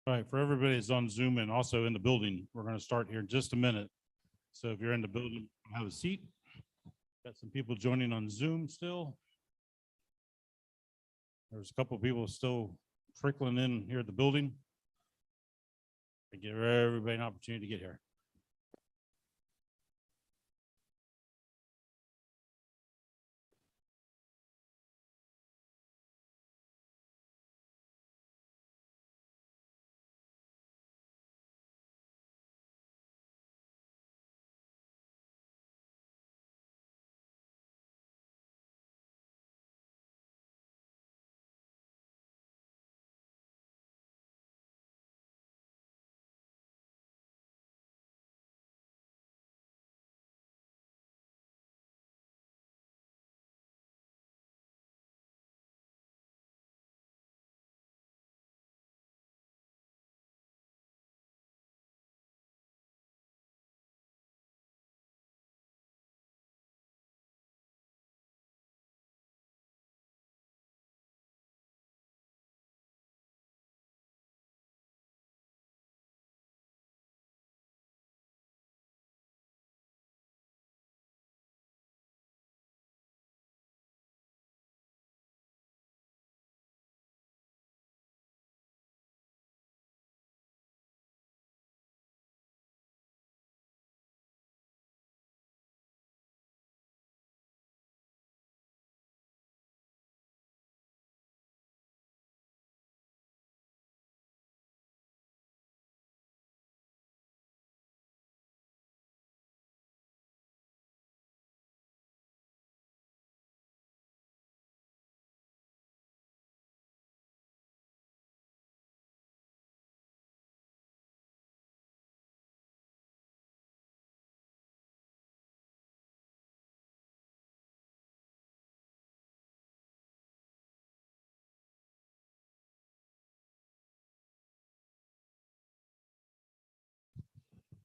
All right, for everybody that's on Zoom and also in the building, we're going to start here in just a minute. So if you're in the building, have a seat. Got some people joining on Zoom still. There's a couple of people still trickling in here at the building. To give everybody an opportunity to get here.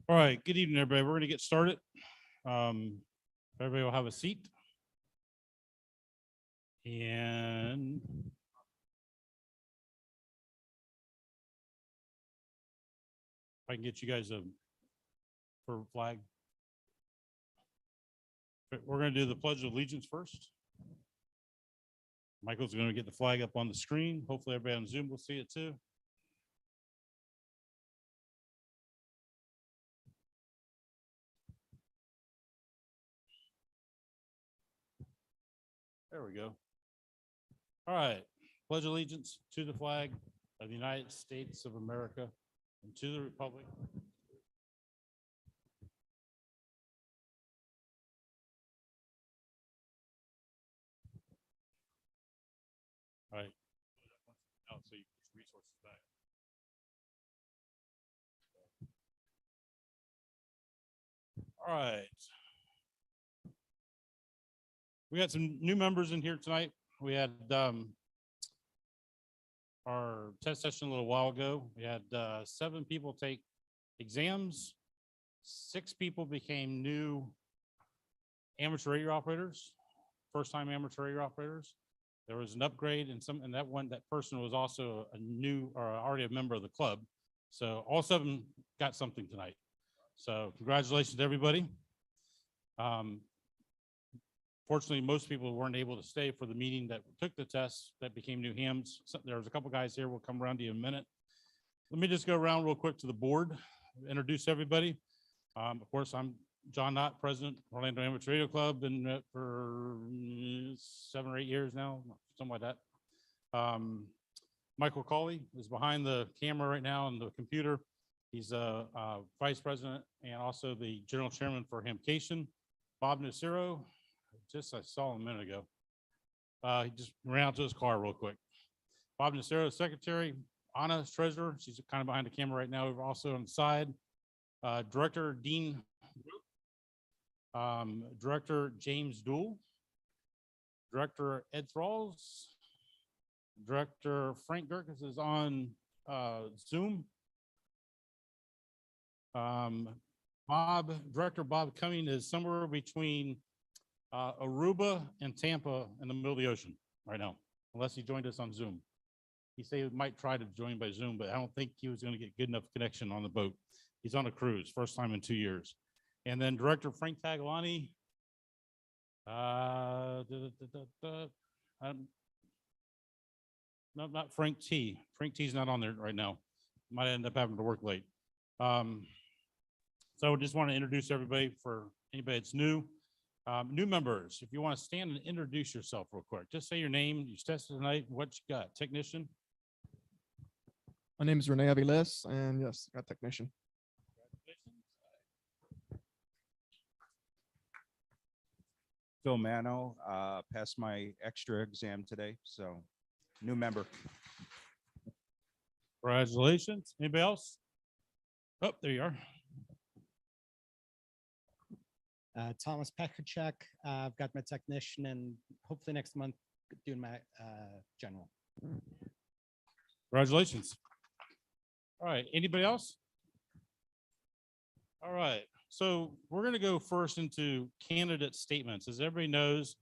All right, good evening, everybody. We're going to get started. Everybody will have a seat. And if I can get you guys for flag. We're going to do the Pledge of Allegiance first. Michael's going to get the flag up on the screen. Hopefully everybody on Zoom will see it too. There we go. All right. Pledge allegiance to the flag of the United States of America and to the republic. All right. Now, so you push resources back. All right. We got some new members in here tonight. We had our test session a little while ago. We had 7 people take exams. 6 people became new amateur radio operators, first-time amateur radio operators. There was an upgrade, and that person was also a new or already a member of the club. So all 7 got something tonight. So congratulations to everybody. Fortunately, most people weren't able to stay for the meeting that took the test that became new hams. So there was a couple guys here. We'll come around to you in a minute. Let me just go around real quick to the board, introduce everybody. Of course, I'm John Knott, president, Orlando Amateur Radio Club. Been met for 7 or 8 years now, something like that. Michael Cawley is behind the camera right now on the computer. He's a vice president and also the general chairman for Hamcation. Bob Nacero, I saw him a minute ago. He just ran out to his car real quick. Bob Nacero, secretary. Anna's treasurer. She's kind of behind the camera right now. We're also on the side. Director Dean, Director James Dool, Director Ed Thralls, Director Frank Gerkes is on Zoom. Director Bob Cumming is somewhere between Aruba and Tampa in the middle of the ocean right now, unless he joined us on Zoom. He said he might try to join by Zoom, but I don't think he was going to get good enough connection on the boat. He's on a cruise, first time in 2 years. And then Director Frank Tagliani. No, not Frank T. Frank T's not on there right now. Might end up having to work late. So I just want to introduce everybody for anybody that's new. New members, if you want to stand and introduce yourself real quick, just say your name, you tested tonight, what you got, technician? My name is Renee Aviles, and yes, got technician. Phil Mano, passed my extra exam today, so new member. Congratulations. Anybody else? Oh, there you are. Thomas Pekarchuk. I've got my technician, and hopefully next month doing my general. Congratulations. All right, anybody else? All right, so we're going to go first into candidate statements. As everybody knows,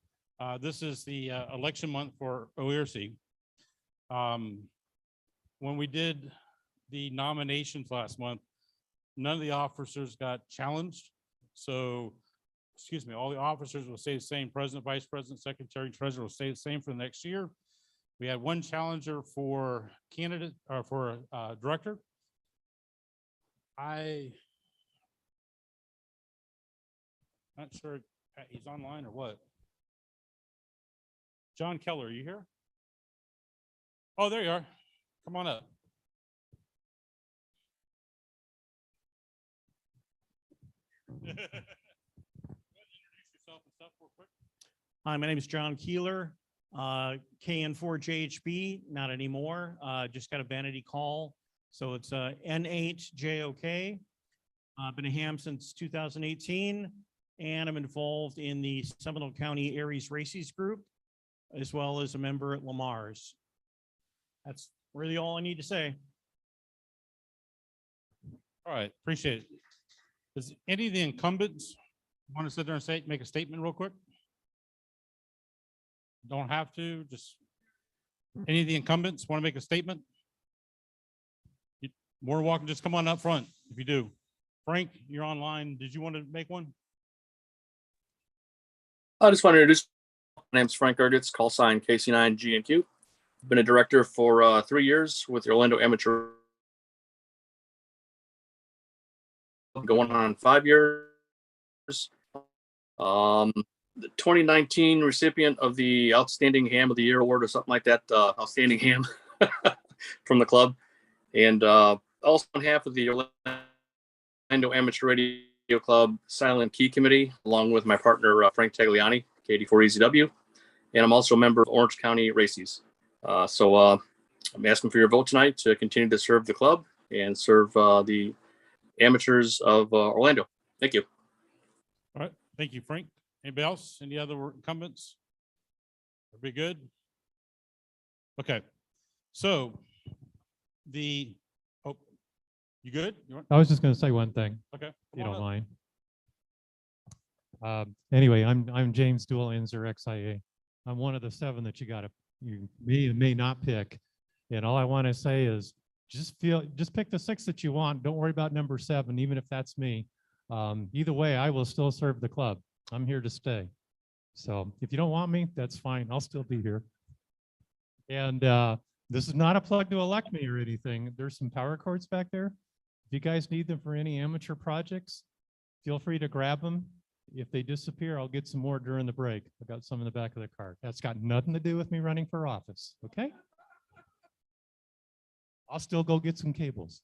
this is the election month for OERC. When we did the nominations last month, none of the officers got challenged. So, excuse me, all the officers will stay the same. President, vice president, secretary, treasurer will stay the same for the next year. We had one challenger for candidate or for director. Not sure he's online or what. John Keller, are you here? Oh, there you are. Come on up. Introduce yourself and stuff real quick. Hi, my name is John Keeler, KN4JHB, not anymore. Just got a vanity call. So it's N8JOK. I've been a ham since 2018, and I'm involved in the Seminole County Aries Races group, as well as a member at Lamar's. That's really all I need to say. All right, appreciate it. Does any of the incumbents want to sit there and say, make a statement real quick? Don't have to, just any of the incumbents want to make a statement? More than welcome, just come on up front if you do. Frank, you're online. Did you want to make one? I just want to introduce. My name's Frank Erditz, call sign KC9GNQ. Been a director for 3 years with the Orlando Amateur. Going on 5 years. The 2019 recipient of the Outstanding Ham of the Year Award or something like that. Outstanding Ham from the club. And also on behalf of the Orlando Amateur Radio Club Silent Key Committee, along with my partner, Frank Tagliani, KD4EZW. And I'm also a member of Orange County Races. So I'm asking for your vote tonight to continue to serve the club and serve the amateurs of Orlando. Thank you. All right, thank you, Frank. Anybody else? Any other incumbents? Everybody good? Okay, so the, oh, you good? I was just going to say one thing, Okay. if you come don't on up. mind. Anyway, I'm James Dual Inzer XIA. I'm one of the 7 that you may not pick. And all I want to say is just pick the 6 that you want. Don't worry about number 7, even if that's me. Either way, I will still serve the club. I'm here to stay. So if you don't want me, that's fine. I'll still be here. And this is not a plug to elect me or anything. There's some power cords back there. If you guys need them for any amateur projects, feel free to grab them. If they disappear, I'll get some more during the break. I got some in the back of the car. That's got nothing to do with me running for office, okay? I'll still go get some cables.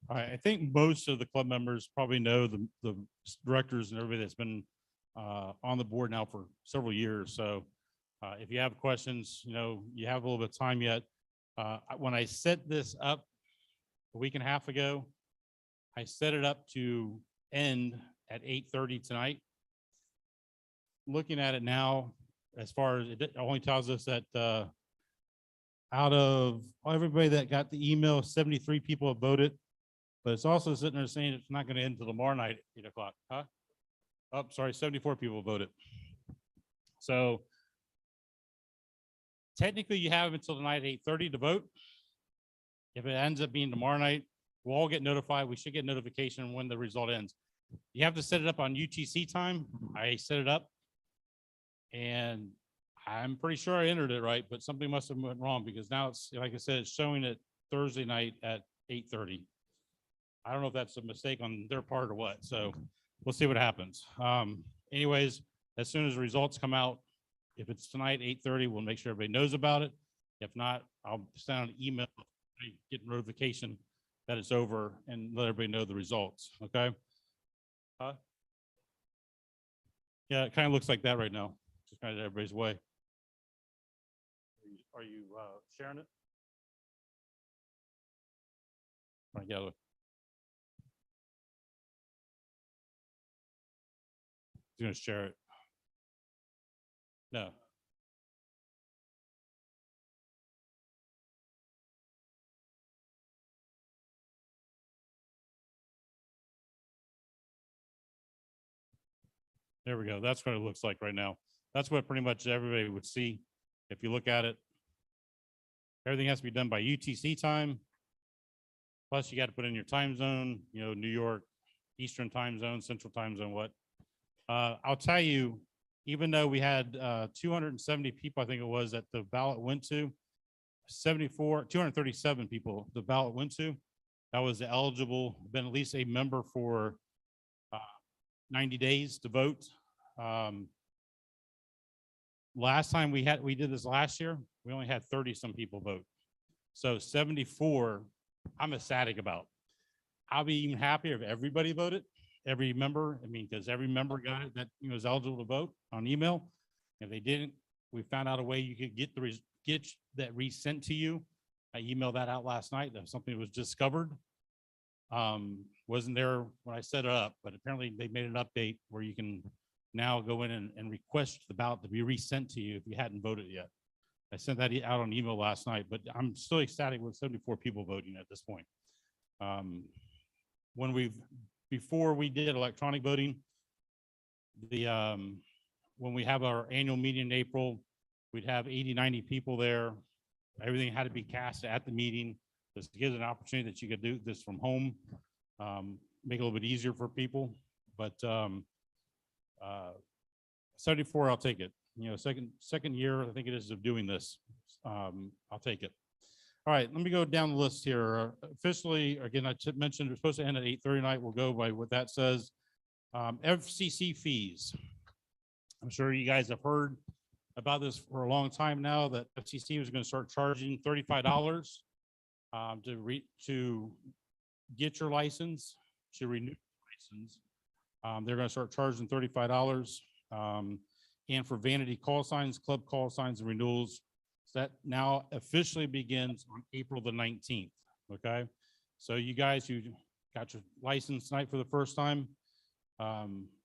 All right, I think most of the club members probably know the directors and everybody that's been on the board now for several years. So if you have questions, you have a little bit of time yet. When I set this up a week and a half ago, I set it up to end at 8:30 tonight. Looking at it now, as far as it only tells us that out of everybody that got the email, 73 people have voted, but it's also sitting there saying it's not going to end until tomorrow night at 8 o'clock. Huh? Oh, sorry, 74 people voted. So technically you have until tonight at 8:30 to vote. If it ends up being tomorrow night, we'll all get notified. We should get notification when the result ends. You have to set it up on UTC time. I set it up. And I'm pretty sure I entered it right, but something must have went wrong because now it's, like I said, it's showing it Thursday night at 8:30. I don't know if that's a mistake on their part or what, so we'll see what happens. Anyways, as soon as the results come out, if it's tonight, 8:30, we'll make sure everybody knows about it. If not, I'll send out an email, get notification that it's over and let everybody know the results, okay? Yeah, it kind of looks like that right now. Just kind of everybody's way. Are you sharing it? Trying to get it. He's gonna share it. No. There we go. That's what it looks like right now. That's what pretty much everybody would see if you look at it. Everything has to be done by UTC time. Plus, you got to put in your time zone, you know, New York, Eastern time zone, Central time zone, what. I'll tell you, even though we had 270 people, I think it was, that the ballot went to, 237 people the ballot went to, that was eligible, been at least a member for 90 days to vote. Last time we did this last year, we only had 30 some people vote. So 74, I'm ecstatic about. I'll be even happier if everybody voted, every member. I mean, because every member got it that was eligible to vote on email. If they didn't, we found out a way you could get that resent to you. I emailed that out last night. That something was discovered. Wasn't there when I set it up, but apparently they made an update where you can now go in and request the ballot to be resent to you if you hadn't voted yet. I sent that out on email last night, but I'm still ecstatic with 74 people voting at this point. Before we did electronic voting, when we have our annual meeting in April, we'd have 80, 90 people there. Everything had to be cast at the meeting. This gives an opportunity that you could do this from home, make it a little bit easier for people. But 74, I'll take it. You know, second year, I think it is, of doing this. I'll take it. All right, let me go down the list here. Officially, again, I mentioned we're supposed to end at 8:30 tonight. We'll go by what that says. FCC fees. I'm sure you guys have heard about this for a long time now, that FCC was going to start charging $35 to get your license, to renew your license. They're going to start charging $35. And for vanity call signs, club call signs, and renewals, that now officially begins on April the 19th. Okay. So you guys who got your license tonight for the first time,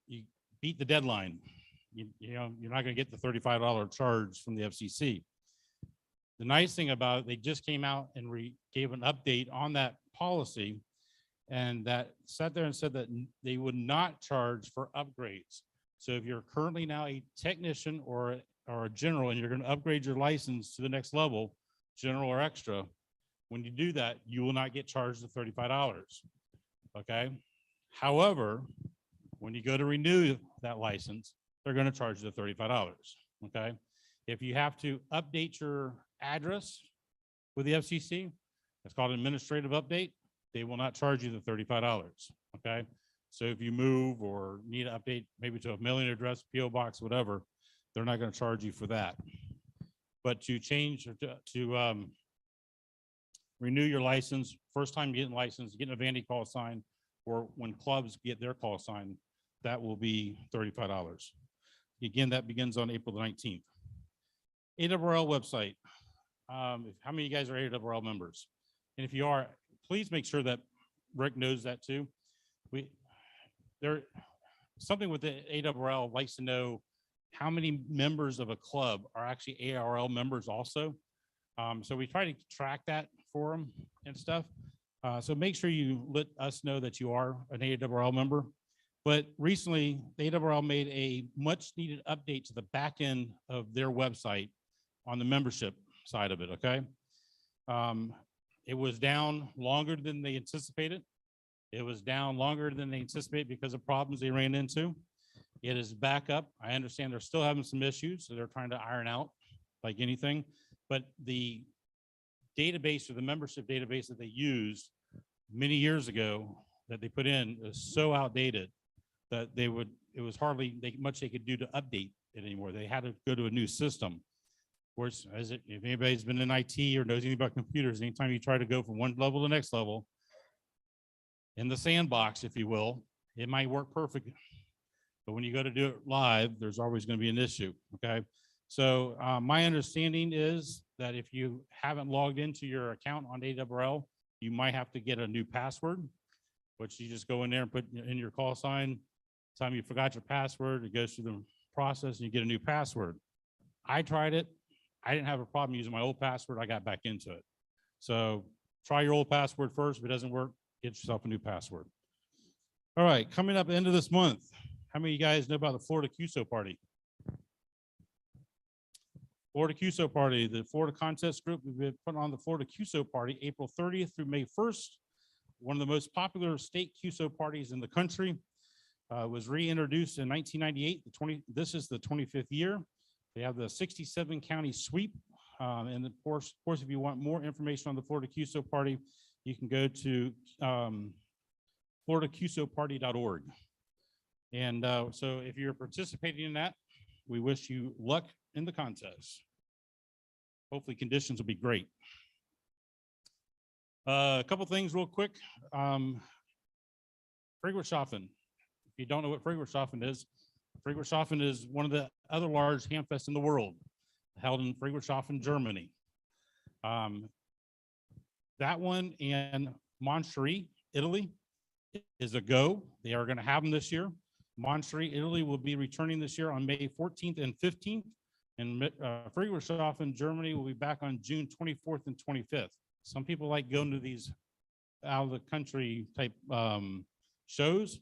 you beat the deadline. You know, you're not going to get the $35 charge from the FCC. The nice thing about it, they just came out and gave an update on that policy, and that sat there and said that they would not charge for upgrades. So if you're currently now a technician or a general and you're going to upgrade your license to the next level, general or extra, when you do that, you will not get charged the $35. Okay. However, when you go to renew that license, they're going to charge you the $35. Okay. If you have to update your address with the FCC, it's called an administrative update. They will not charge you the $35. Okay. So if you move or need to update maybe to a mailing address, PO box, whatever, they're not going to charge you for that. But to change or to renew your license, first time getting licensed, getting a vanity call sign, or when clubs get their call sign, that will be $35. Again, that begins on April the 19th. ARRL website. How many of you guys are ARRL members? And if you are, please make sure that Rick knows that too. Something with the ARRL likes to know how many members of a club are actually ARRL members also. So we try to track that for them and stuff. So make sure you let us know that you are an ARRL member. But recently, the ARRL made a much needed update to the back end of their website on the membership side of it, okay? It was down longer than they anticipated. It was down longer than they anticipated because of problems they ran into. It is back up. I understand they're still having some issues, so they're trying to iron out like anything. But the database or the membership database that they used many years ago that they put in is so outdated that it was hardly much they could do to update it anymore. They had to go to a new system. Of course, if anybody's been in IT or knows anything about computers, anytime you try to go from one level to the next level, in the sandbox, if you will, it might work perfect. But when you go to do it live, there's always going to be an issue, okay? So my understanding is that if you haven't logged into your account on ARRL, you might have to get a new password, which you just go in there and put in your call sign. Time you forgot your password, it goes through the process and you get a new password. I tried it. I didn't have a problem using my old password. I got back into it. So try your old password first. If it doesn't work, get yourself a new password. All right, coming up at the end of this month, how many of you guys know about the Florida Qsl Party? Florida Qsl Party, the Florida Contest Group, we've been putting on the Florida Qsl Party April 30th through May 1st. One of the most popular state Qsl parties in the country. Was reintroduced in 1998. This is the 25th year. They have the 67 county sweep. And of course, if you want more information on the Florida Qsl Party, you can go to FloridaQSLParty.org. And so if you're participating in that, we wish you luck in the contest. Hopefully conditions will be great. A couple things real quick. Friedrichshafen. If you don't know what Friedrichshafen is one of the other large ham fests in the world, held in Friedrichshafen, Germany. That one in Moncherie, Italy, is a go. They are going to have them this year. Moncherie, Italy will be returning this year on May 14th and 15th. And Friedrichshafen, Germany will be back on June 24th and 25th. Some people like going to these out of the country type shows.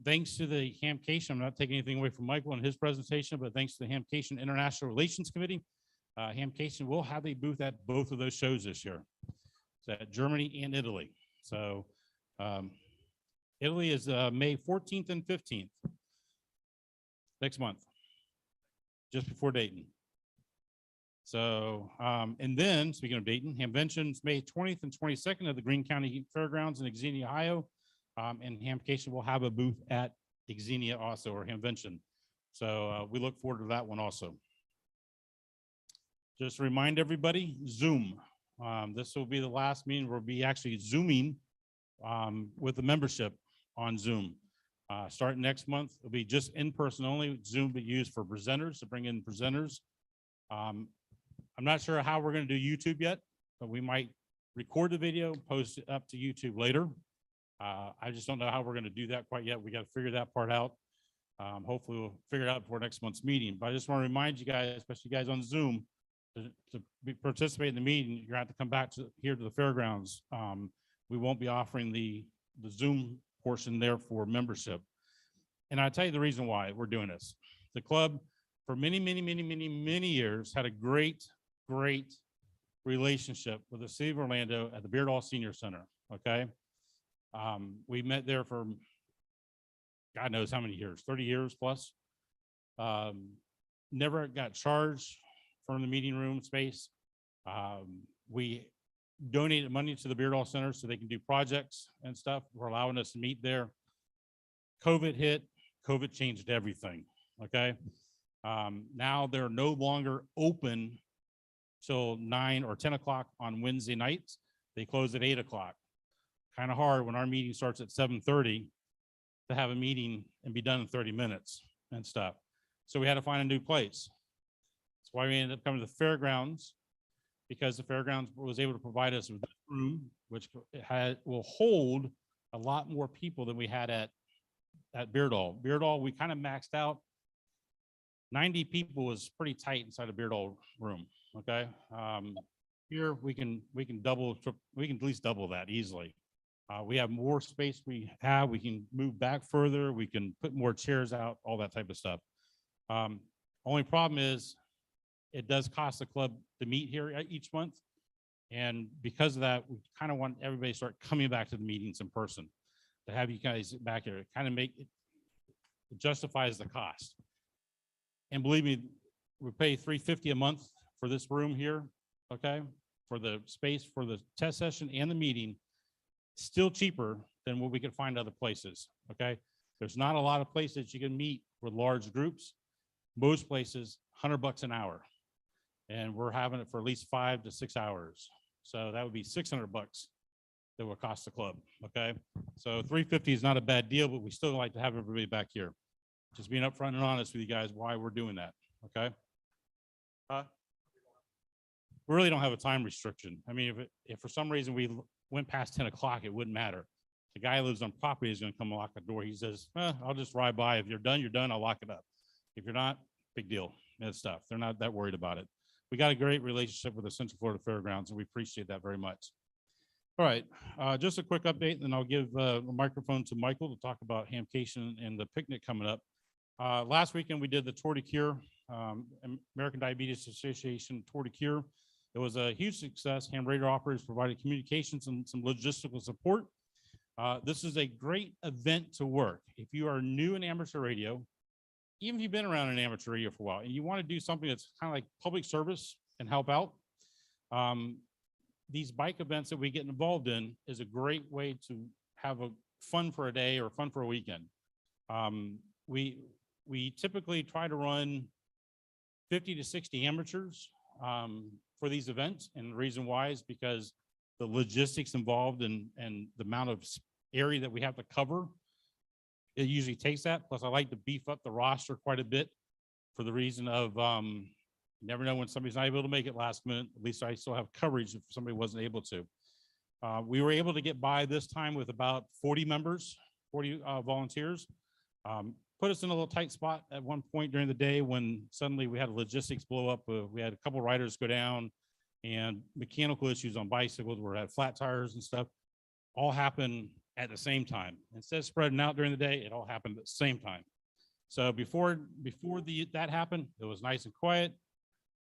Thanks to the Hamcation, I'm not taking anything away from Michael and his presentation, but thanks to the Hamcation International Relations Committee, Hamcation will have a booth at both of those shows this year. So at Germany and Italy. So Italy is May 14th and 15th, next month, just before Dayton. So, and then speaking of Dayton, Hamvention's May 20th and 22nd at the Greene County Fairgrounds in Xenia, Ohio. And Hamcation will have a booth at Xenia also, or Hamvention. So we look forward to that one also. Just to remind everybody, Zoom. This will be the last meeting. We'll be actually Zooming with the membership on Zoom. Starting next month, it'll be just in person only. Zoom will be used for presenters, to bring in presenters. I'm not sure how we're going to do YouTube yet, but we might record the video, post it up to YouTube later. I just don't know how we're going to do that quite yet. We got to figure that part out. Hopefully we'll figure it out before next month's meeting. But I just want to remind you guys, especially you guys on Zoom, to participate in the meeting, you're going to have to come back here to the fairgrounds. We won't be offering the Zoom portion there for membership. And I'll tell you the reason why we're doing this. The club, for many years, had a great relationship with the city of Orlando at the Beardall Senior Center, okay? We met there for God knows how many years, 30 years plus. Never got charged from the meeting room space. We donated money to the Beardall Center so they can do projects and stuff. We're allowing us to meet there. COVID hit, COVID changed everything, okay? Now they're no longer open till 9 or 10 o'clock on Wednesday nights. They close at 8 o'clock. Kind of hard when our meeting starts at 7:30 to have a meeting and be done in 30 minutes and stuff. So we had to find a new place. That's why we ended up coming to the fairgrounds, because the fairgrounds was able to provide us with this room, which will hold a lot more people than we had at Beardall. Beardall, we kind of maxed out. 90 people was pretty tight inside a Beardall room. Okay. Here we can at least double that easily. We have more space we can move back further. We can put more chairs out, all that type of stuff. Only problem is it does cost the club to meet here each month. And because of that, we kind of want everybody to start coming back to the meetings in person, to have you guys back here, kind of make it justifies the cost. And believe me, we pay $350 a month for this room here, okay? For the space for the test session and the meeting, still cheaper than what we could find other places, okay? There's not a lot of places you can meet with large groups. Most places, $100 an hour. And we're having it for at least 5 to 6 hours. So that would be $600 that would cost the club, okay? So $350 is not a bad deal, but we still like to have everybody back here. Just being upfront and honest with you guys why we're doing that, okay? We really don't have a time restriction. I mean, if for some reason we went past 10 o'clock, it wouldn't matter. The guy who lives on property is gonna come lock the door. He says, I'll just ride by. If you're done, I'll lock it up. If you're not, big deal, that stuff. They're not that worried about it. We got a great relationship with the Central Florida Fairgrounds, and we appreciate that very much. All right, just a quick update, and then I'll give the microphone to Michael to talk about Hamcation and the picnic coming up. Last weekend, we did the Tour de Cure, American Diabetes Association Tour de Cure. It was a huge success. Ham radio operators provided communications and some logistical support. This is a great event to work. If you are new in amateur radio, even if you've been around in amateur radio for a while and you want to do something that's kind of like public service and help out, these bike events that we get involved in is a great way to have a fun for a day or fun for a weekend. We typically try to run 50 to 60 amateurs for these events. And the reason why is because the logistics involved and the amount of area that we have to cover, it usually takes that. Plus, I like to beef up the roster quite a bit for the reason of you never know when somebody's not able to make it last minute. At least I still have coverage if somebody wasn't able to. We were able to get by this time with about 40 members, 40 volunteers. Put us in a little tight spot at one point during the day when suddenly we had a logistics blow up. We had a couple riders go down and mechanical issues on bicycles where we had flat tires and stuff all happened at the same time. Instead of spreading out during the day, it all happened at the same time. So before that happened, it was nice and quiet.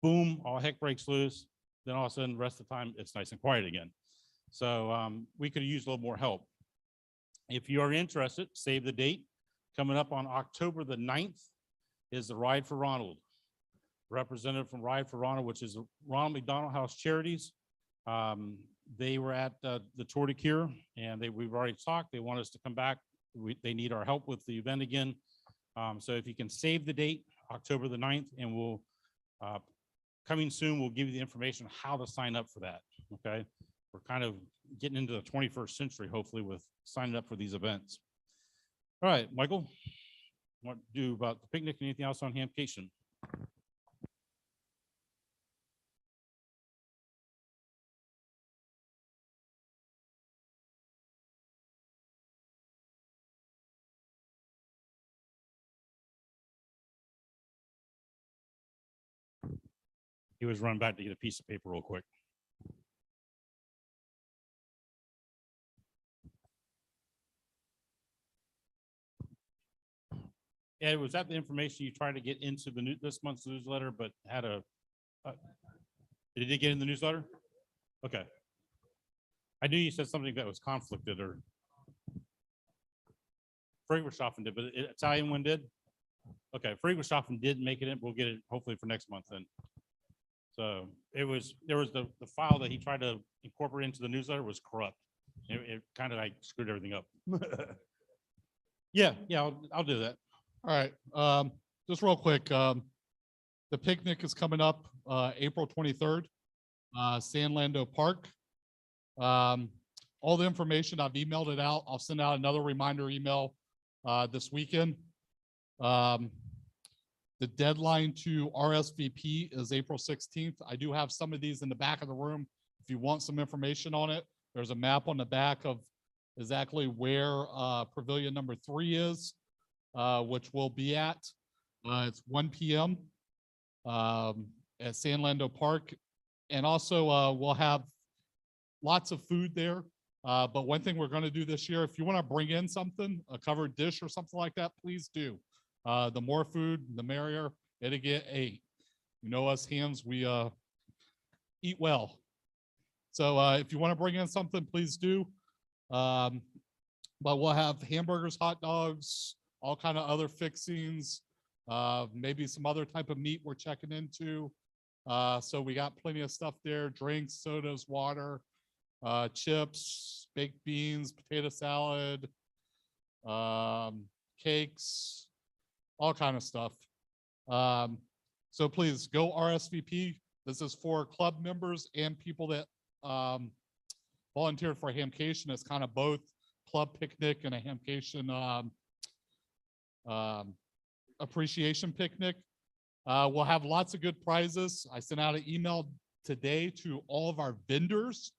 Boom, all heck breaks loose. Then all of a sudden, the rest of the time, it's nice and quiet again. So we could use a little more help. If you are interested, save the date. Coming up on October the 9th is the Ride for Ronald. Representative from Ride for Ronald, which is Ronald McDonald House Charities. They were at the Tour de Cure, and we've already talked. They want us to come back. They need our help with the event again. So if you can save the date, October the 9th, and we'll coming soon, we'll give you the information on how to sign up for that. Okay, we're kind of getting into the 21st century, hopefully, with signing up for these events. All right, Michael, what to do about the picnic and anything else on Hamcation? He was running back to get a piece of paper real quick. Yeah, was that the information you tried to get into the this month's newsletter, but had a, did it get in the newsletter? Okay. I knew you said something that was conflicted or Friedrichshafen did, but Italian one did? Okay, Friedrichshafen did make it in. We'll get it hopefully for next month then. So there was the file that he tried to incorporate into the newsletter was corrupt. It kind of like screwed everything up. Yeah, I'll do that. All right, just real quick, the picnic is coming up April 23rd, San Lando Park. All the information, I've emailed it out. I'll send out another reminder email this weekend. The deadline to RSVP is April 16th. I do have some of these in the back of the room. If you want some information on it, there's a map on the back of exactly where pavilion number 3 is. Which we'll be at. It's 1 p.m. At San Lando Park. And also we'll have lots of food there. But one thing we're going to do this year, if you want to bring in something, a covered dish or something like that, please do. The more food, the merrier. It'll get ate. You know us hams, we eat well. So if you want to bring in something, please do. But we'll have hamburgers, hot dogs, all kind of other fixings, maybe some other type of meat we're checking into. So we got plenty of stuff there, drinks, sodas, water, chips, baked beans, potato salad, cakes, all kind of stuff. So please go RSVP. This is for club members and people that volunteered for Hamcation. It's kind of both club picnic and a Hamcation appreciation picnic. We'll have lots of good prizes. I sent out an email today to all of our vendors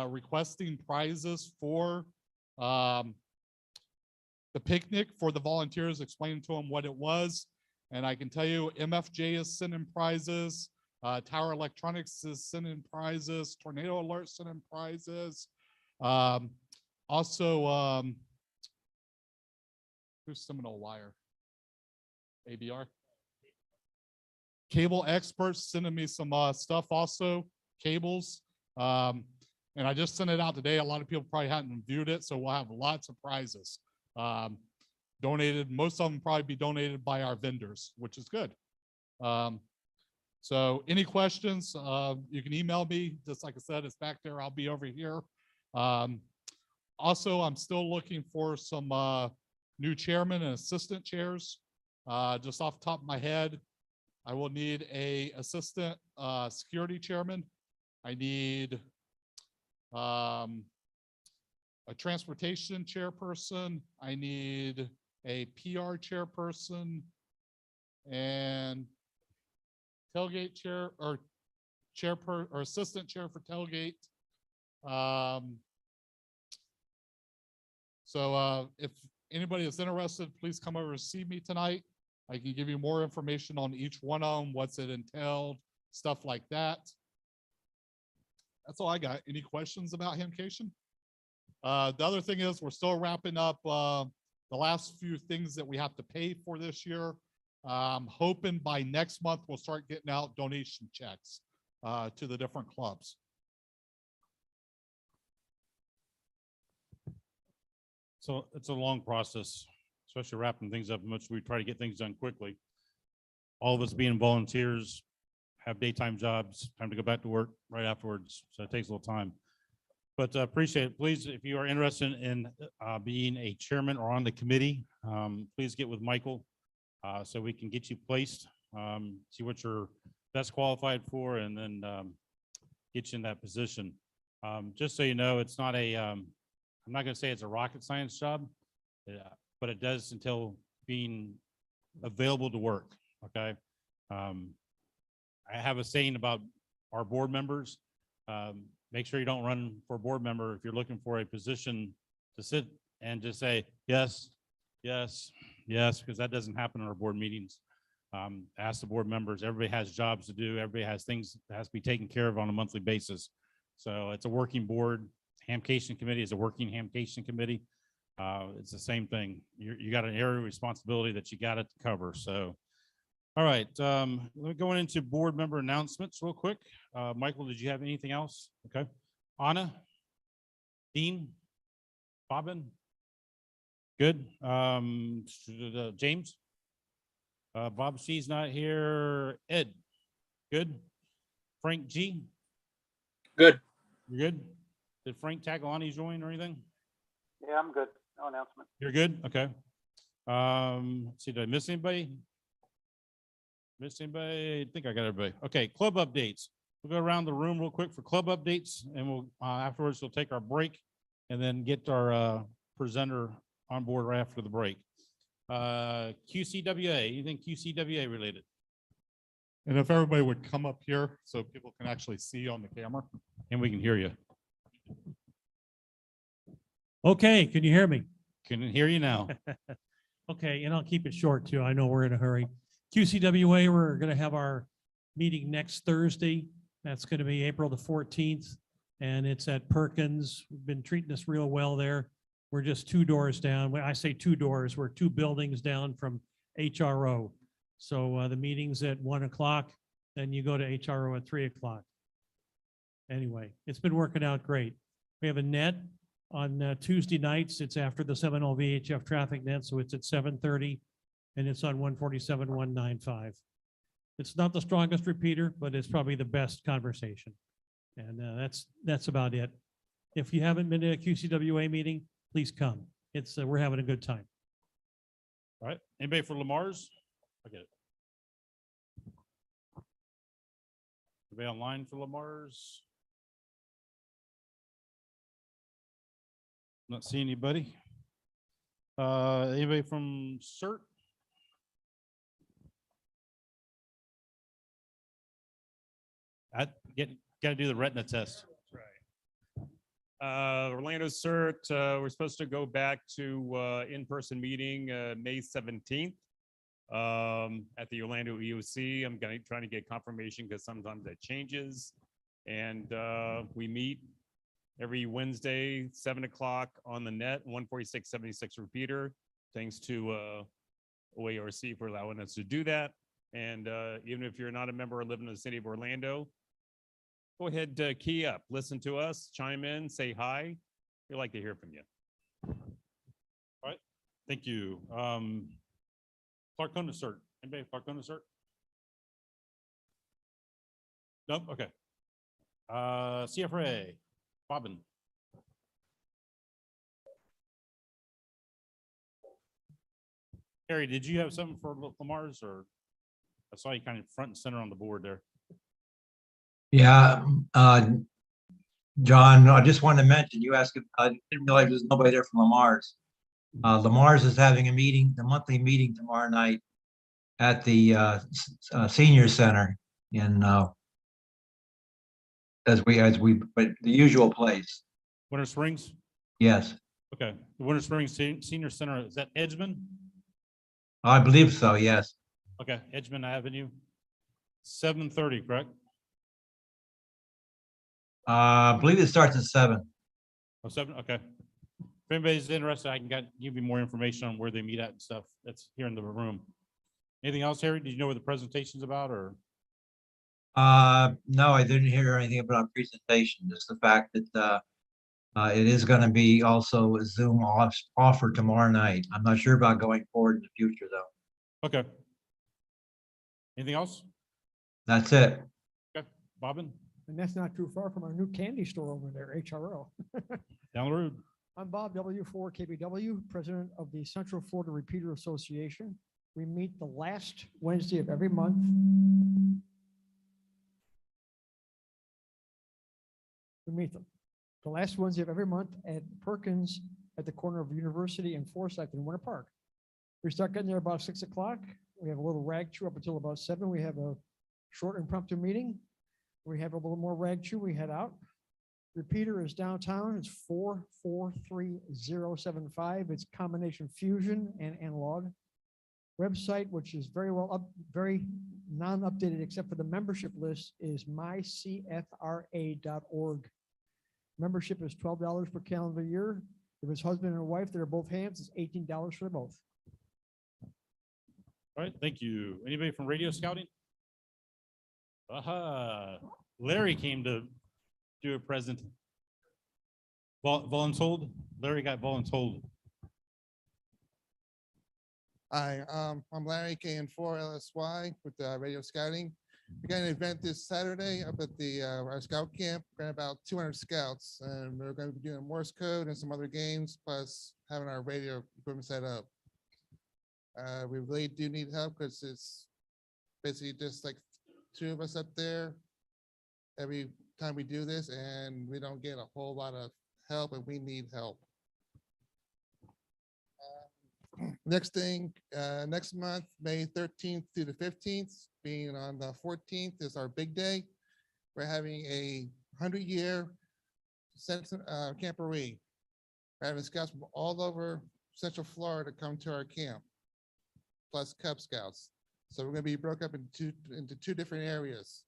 requesting prizes for the picnic for the volunteers, explaining to them what it was. And I can tell you MFJ is sending prizes. Tower Electronics is sending prizes. Tornado Alert sending prizes. Also, who's Seminole Wire? ABR. Cable Experts sending me some stuff also, cables. And I just sent it out today. A lot of people probably hadn't viewed it, so we'll have lots of prizes. Donated, most of them probably be donated by our vendors, which is good. So any questions, you can email me. Just like I said, it's back there. I'll be over here. Also, I'm still looking for some new chairman and assistant chairs. Just off the top of my head, I will need a assistant security chairman. I need a transportation chairperson. I need a PR chairperson and tailgate chair or assistant chair for tailgate. So if anybody is interested, please come over and see me tonight. I can give you more information on each one of them, what's it entailed, stuff like that. That's all I got. Any questions about Hamcation? The other thing is we're still wrapping up the last few things that we have to pay for this year. I'm hoping by next month we'll start getting out donation checks to the different clubs. So it's a long process, especially wrapping things up. Much we try to get things done quickly. All of us being volunteers, have daytime jobs, time to go back to work right afterwards. So it takes a little time. But appreciate it. Please, if you are interested in being a chairman or on the committee, please get with Michael so we can get you placed, see what you're best qualified for, and then get you in that position. Just so you know, it's not a, I'm not going to say it's a rocket science job, but it does entail being available to work. Okay. I have a saying about our board members. Make sure you don't run for a board member if you're looking for a position to sit and just say, yes, yes, yes, because that doesn't happen in our board meetings. Ask the board members, everybody has jobs to do. Everybody has things that has to be taken care of on a monthly basis. So it's a working board. Hamcation committee is a working Hamcation committee. It's the same thing. You got an area of responsibility that you got to cover. So, all right, we're going into board member announcements real quick. Michael, did you have anything else? Okay. Anna, Dean, Bobbin, good. James, Bob C's not here. Ed, good. Frank G, Good. you're good. Did Frank Tagalani join or anything? Yeah, I'm good. No announcement. You're good? Okay. Let's see, did I miss anybody? Miss anybody? I think I got everybody. Okay, club updates. We'll go around the room real quick for club updates, and we'll afterwards we'll take our break and then get our presenter on board right after the break. QCWA, anything QCWA related? And if everybody would come up here so people can actually see on the camera. And we can hear you. Okay, can you hear me? Can hear you now. Okay, and I'll keep it short too. I know we're in a hurry. QCWA, we're going to have our meeting next Thursday. That's going to be April the 14th, and it's at Perkins. We've been treating us real well there. We're just 2 doors down. When I say 2 doors, we're 2 buildings down from HRO. So the meeting's at 1 o'clock, then you go to HRO at 3 o'clock. Anyway, it's been working out great. We have a net on Tuesday nights. It's after the Seminole VHF traffic net, so it's at 7:30 and it's on 147, 195. It's not the strongest repeater, but it's probably the best conversation. And that's about it. If you haven't been to a QCWA meeting, please come. We're having a good time. All right, anybody for Lamar's? I get it. Anybody online for Lamar's? Not seeing anybody. Anybody from CERT? Gotta do the retina test. Orlando CERT, we're supposed to go back to in-person meeting May 17th at the Orlando EOC. I'm trying to get confirmation because sometimes that changes. And we meet every Wednesday, 7 o'clock on the net, 14676 repeater. Thanks to OARC for allowing us to do that. And even if you're not a member or living in the city of Orlando, go ahead, key up, listen to us, chime in, say hi. We'd like to hear from you. All right, thank you. Clark County CERT. Anybody Clark County CERT? Nope, okay. CFRA, Bobbin. Harry, did you have something for Lamar's, or I saw you kind of front and center on the board there? Yeah, John, I just wanted to mention, you asked, I didn't realize there's nobody there from Lamar's. Lamar's is having a meeting, the monthly meeting tomorrow night at the senior center in but the usual place. Winter Springs? Yes, Okay, the Winter Springs Senior Center, is that Edgemond? I believe so, yes. Okay, Edgemond Avenue, 7:30, correct? I believe it starts at 7. Oh, 7, okay. If anybody's interested, I can give you more information on where they meet at and stuff. That's here in the room. Anything else, Harry? Did you know what the presentation's about, or? No, I didn't hear anything about a presentation, just the fact that it is going to be also a Zoom offer tomorrow night. I'm not sure about going forward in the future, though. Okay. Anything else? That's it. Okay, Bobbin, And that's not too far from our new candy store over there, HRO. down the road. I'm Bob W4 KBW, President of the Central Florida Repeater Association. We meet the last Wednesday of every month. We meet the last Wednesday of every month at Perkins at the corner of University and Forsyth in Winter Park. We start getting there about 6 o'clock. We have a little rag chew up until about 7. We have a short impromptu meeting. We have a little more rag chew. We head out. Repeater is downtown. It's 443075. It's combination fusion and analog. Website, which is very very non-updated except for the membership list, is mycfra.org. Membership is $12 per calendar year. If it's husband and wife, they're both hands, it's $18 for both. All right, thank you. Anybody from radio scouting? Aha, Larry came to do a present. Voluntold? Larry got voluntold. Hi, I'm Larry KN4LSY with Radio Scouting. We got an event this Saturday up at the our scout camp. We're gonna have about 200 scouts, and we're going to be doing Morse code and some other games, plus having our radio equipment set up. We really do need help because it's basically just like 2 of us up there every time we do this, and we don't get a whole lot of help, and we need help. Next thing, next month, May 13th through the 15th, being on the 14th is our big day. We're having a 100-year camporee. We're having scouts from all over Central Florida come to our camp, plus Cub Scouts. So we're going to be broke up into 2 different areas.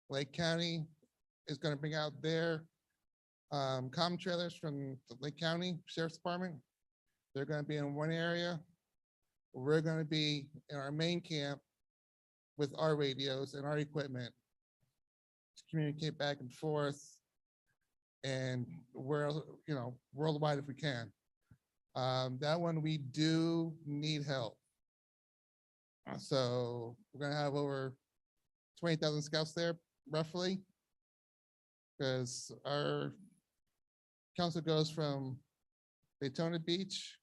Lake County is going to bring out their comm trailers from the Lake County Sheriff's Department. They're going to be in one area. We're going to be in our main camp with our radios and our equipment to communicate back and forth and worldwide if we can. That one, we do need help. So we're gonna have over 20,000 scouts there roughly, because our council goes from Daytona Beach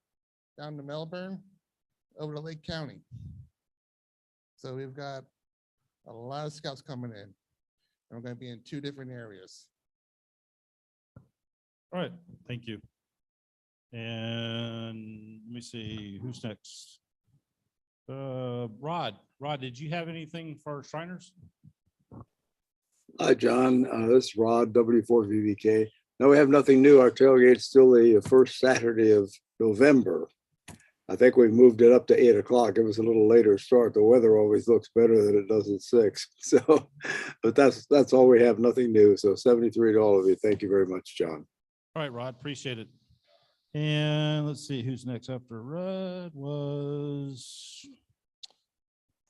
down to Melbourne over to Lake County. So we've got a lot of scouts coming in. And we're going to be in 2 different areas. All right, thank you. And let me see, who's next? Rod, did you have anything for Shriners? Hi, John. This is Rod, W4VVK. No, we have nothing new. Our tailgate's still the first Saturday of November. I think we've moved it up to 8 o'clock. It was a little later start. The weather always looks better than it does at 6. So, but that's all we have. Nothing new. So 73 to all of you. Thank you very much, John. All right, Rod, appreciate it. And let's see, who's next after Rod was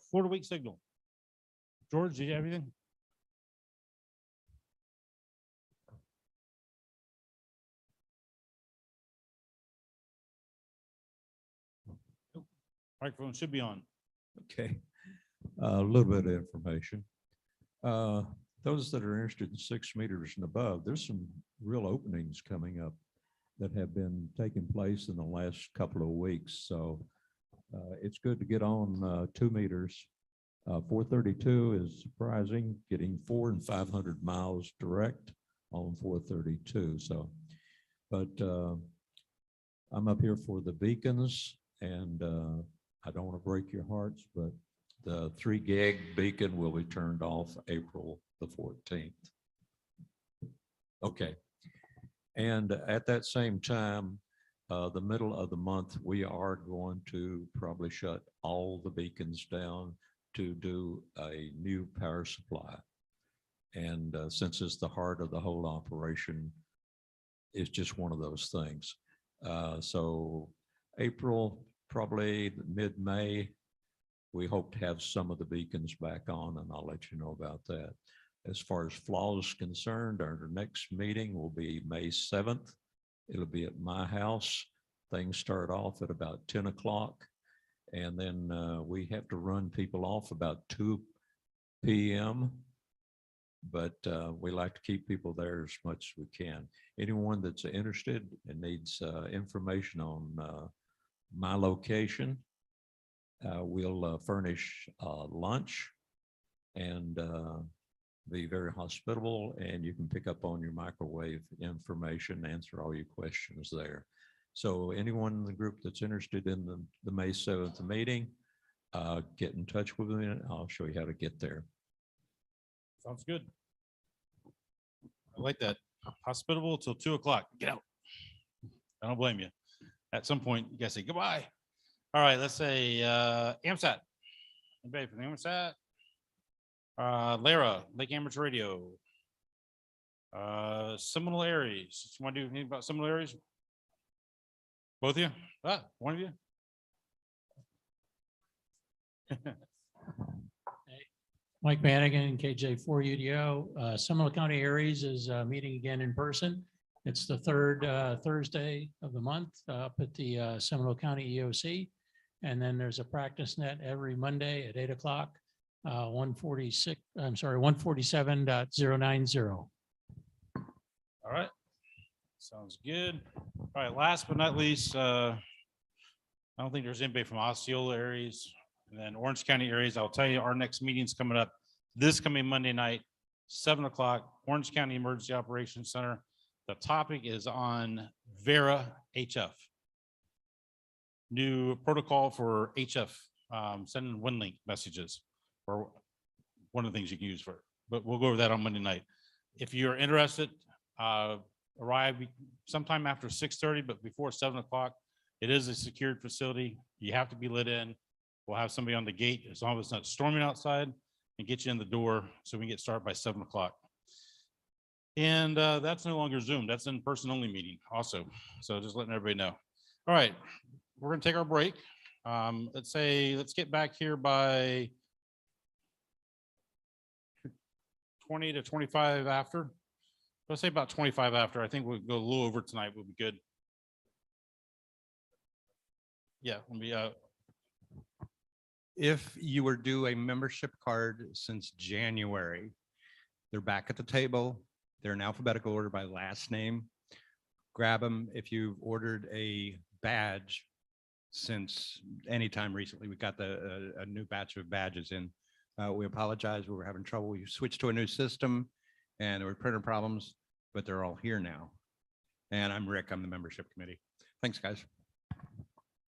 Florida Week Signal. George, do you have anything? Microphone should be on. Okay, a little bit of information. Those that are interested in 6 meters and above, there's some real openings coming up that have been taking place in the last couple of weeks. So it's good to get on 2 meters. 432 is surprising, getting 400 and 500 miles direct on 432. So, but I'm up here for the beacons, and I don't want to break your hearts, but the 3 gig beacon will be turned off April the 14th. Okay. And at that same time, the middle of the month, we are going to probably shut all the beacons down to do a new power supply. And since it's the heart of the whole operation, it's just one of those things. So April, probably mid-May, we hope to have some of the beacons back on, and I'll let you know about that. As far as flaws is concerned, our next meeting will be May 7th. It'll be at my house. Things start off at about 10 o'clock, and then we have to run people off about 2 p.m. But we like to keep people there as much as we can. Anyone that's interested and needs information on my location, we'll furnish lunch and be very hospitable, and you can pick up on your microwave information, answer all your questions there. So anyone in the group that's interested in the May 7th meeting, get in touch with me and I'll show you how to get there. Sounds good. I like that. Hospitable till 2 o'clock. Get out. I don't blame you. At some point, you gotta say goodbye. All right, let's say AMSAT. Anybody from AMSAT? Lara, Lake Amateur Radio. Seminole Aries. You want to do anything about Seminole Aries? Both of you? One of you? Mike Madigan, KJ4UDO. Seminole County Aries is meeting again in person. It's the third Thursday of the month up at the Seminole County EOC. And then there's a practice net every Monday at 8 o'clock, 147.090. All right. Sounds good. All right. Last but not least, I don't think there's anybody from Osceola Aries and then Orange County Aries. I'll tell you, our next meeting's coming up this coming Monday night, 7 o'clock, Orange County Emergency Operations Center. The topic is on Vera HF. New protocol for HF, sending WinLink messages, or one of the things you can use for it. But we'll go over that on Monday night. If you're interested, arrive sometime after 6:30, but before 7 o'clock. It is a secured facility. You have to be lit in. We'll have somebody on the gate as long as it's not storming outside and get you in the door so we can get started by 7 o'clock. And that's no longer Zoom. That's in person only meeting also. So just letting everybody know. All right, we're gonna take our break. Let's get back here by 20 to 25 after. Let's say about 25 after. I think we'll go a little over tonight. We'll be good. Yeah, let me, If you were due a membership card since January, they're back at the table. They're in alphabetical order by last name. Grab them. If you've ordered a badge since any time recently, we got a new batch of badges in. We apologize. We were having trouble. We switched to a new system and there were printer problems, but they're all here now. And I'm Rick. I'm the membership committee. Thanks, guys.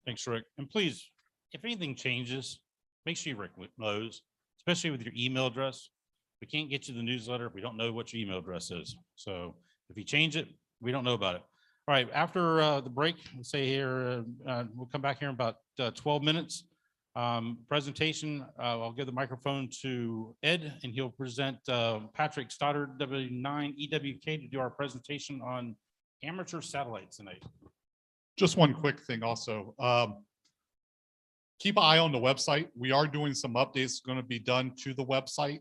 thanks, Rick. And please, if anything changes, make sure Rick knows, especially with your email address. We can't get you the newsletter if we don't know what your email address is. So if you change it, we don't know about it. All right, after the break, let's say here, we'll come back here in about 12 minutes. Presentation, I'll give the microphone to Ed and he'll present Patrick Stoddard, W9 EWK, to do our presentation on amateur satellites tonight. Just one quick thing also. Keep an eye on the website. We are doing some updates going to be done to the website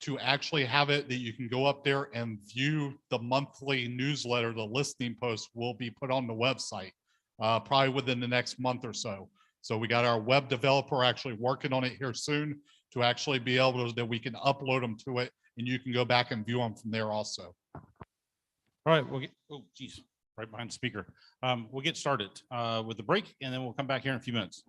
to actually have it that you can go up there and view the monthly newsletter. The listening post will be put on the website probably within the next month or so. So we got our web developer actually working on it here soon to actually be able to, that we can upload them to it and you can go back and view them from there also. All right, we'll get, oh geez, right behind the speaker. We'll get started with the break and then we'll come back here in a few minutes.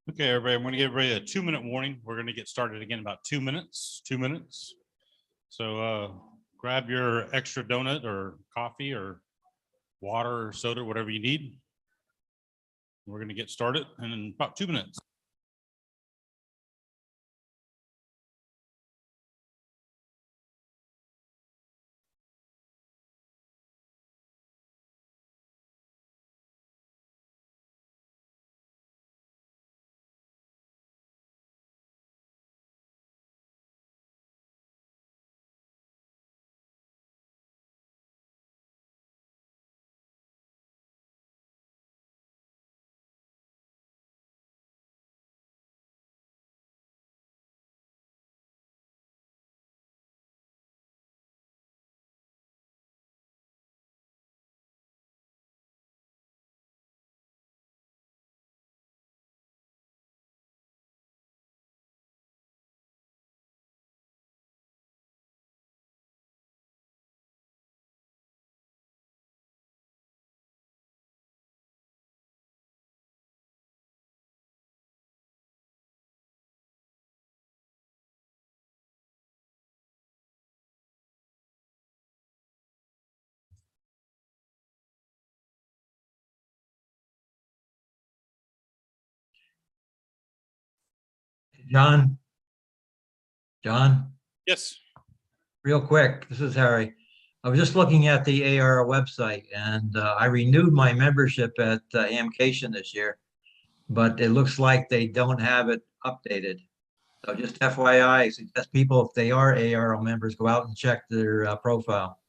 Okay, everybody, I'm going to give everybody a 2-minute warning. We're going to get started again in about 2 minutes, 2 minutes. So grab your extra donut or coffee or water or soda, whatever you need. We're going to get started in about 2 minutes. John? John, Yes. real quick, this is Harry. I was just looking at the AR website and I renewed my membership at Amcation this year, but it looks like they don't have it updated. So just FYI, I suggest people, if they are ARO members, go out and check their profile.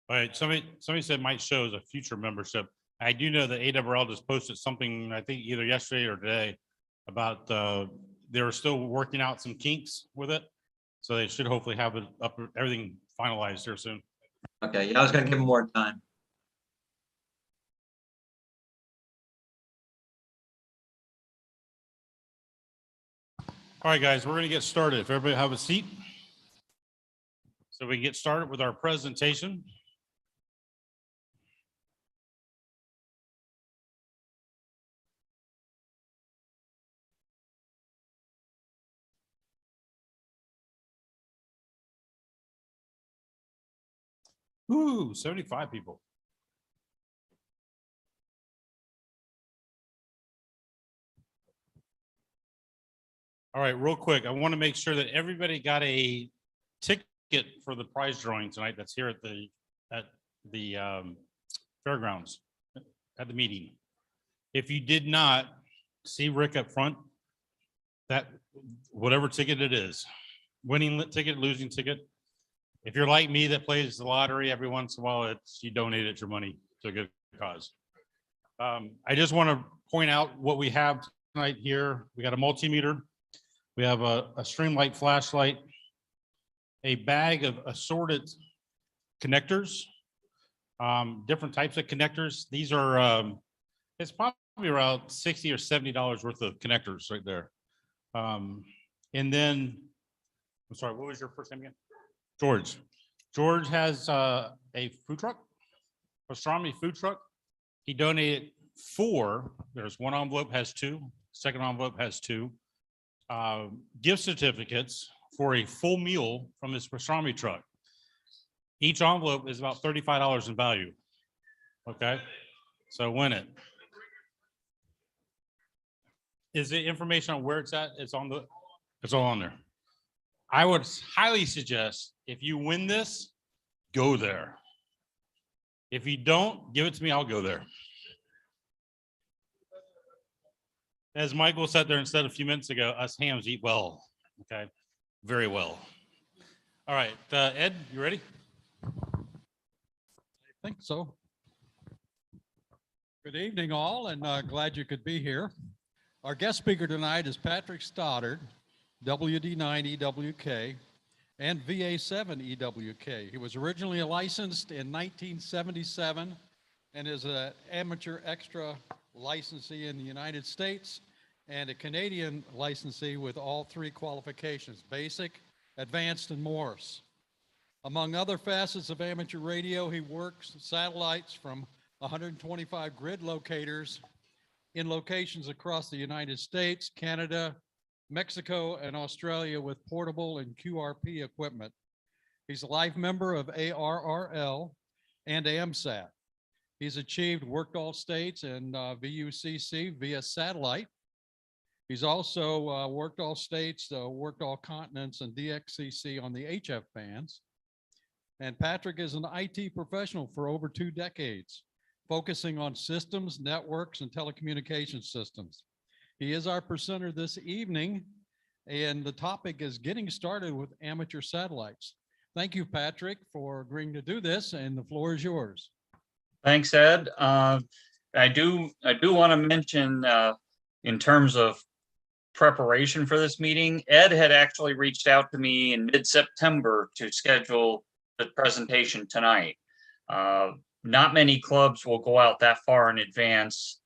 All right, somebody said might show as a future membership. I do know that ARRL just posted something, I think either yesterday or today, about they were still working out some kinks with it. So they should hopefully have it up, everything finalized here soon. Okay, yeah, I was gonna give them more time. All right, guys, we're gonna get started. If everybody have a seat. So we can get started with our presentation. Ooh, 75 people. All right, real quick, I want to make sure that everybody got a ticket for the prize drawing tonight that's here at the fairgrounds at the meeting. If you did not, see Rick up front, that whatever ticket it is, winning ticket, losing ticket. If you're like me that plays the lottery every once in a while, it's you donated your money to a good cause. I just want to point out what we have tonight here. We got a multimeter. We have a Streamlight flashlight, a bag of assorted connectors, different types of connectors. These are, it's probably around $60 or $70 worth of connectors right there. And then, I'm sorry, what was your first name again? George. George has a food truck, pastrami food truck. He donated 4. There's one envelope has 2, second envelope has 2 gift certificates for a full meal from his pastrami truck. Each envelope is about $35 in value. Okay, so win it. Is the information on where it's at? It's all on there. I would highly suggest if you win this, go there. If you don't, give it to me, I'll go there. As Michael said there and said a few minutes ago, us hams eat well, okay? Very well. All right, Ed, you ready? I think so. Good evening, all, and glad you could be here. Our guest speaker tonight is Patrick Stoddard, WD9 EWK and VA7 EWK. He was originally licensed in 1977 and is an amateur extra licensee in the United States and a Canadian licensee with all 3 qualifications: basic, advanced, and Morse. Among other facets of amateur radio, he works satellites from 125 grid locators in locations across the United States, Canada, Mexico, and Australia with portable and QRP equipment. He's a life member of ARRL and AMSAT. He's achieved worked all states and VUCC via satellite. He's also worked all states, worked all continents, and DXCC on the HF bands. And Patrick is an IT professional for over 2 decades, focusing on systems, networks, and telecommunication systems. He is our presenter this evening, and the topic is getting started with amateur satellites. Thank you, Patrick, for agreeing to do this, and the floor is yours. Thanks, Ed. I do want to mention in terms of preparation for this meeting, Ed had actually reached out to me in mid-September to schedule the presentation tonight. Not many clubs will go out that far in advance,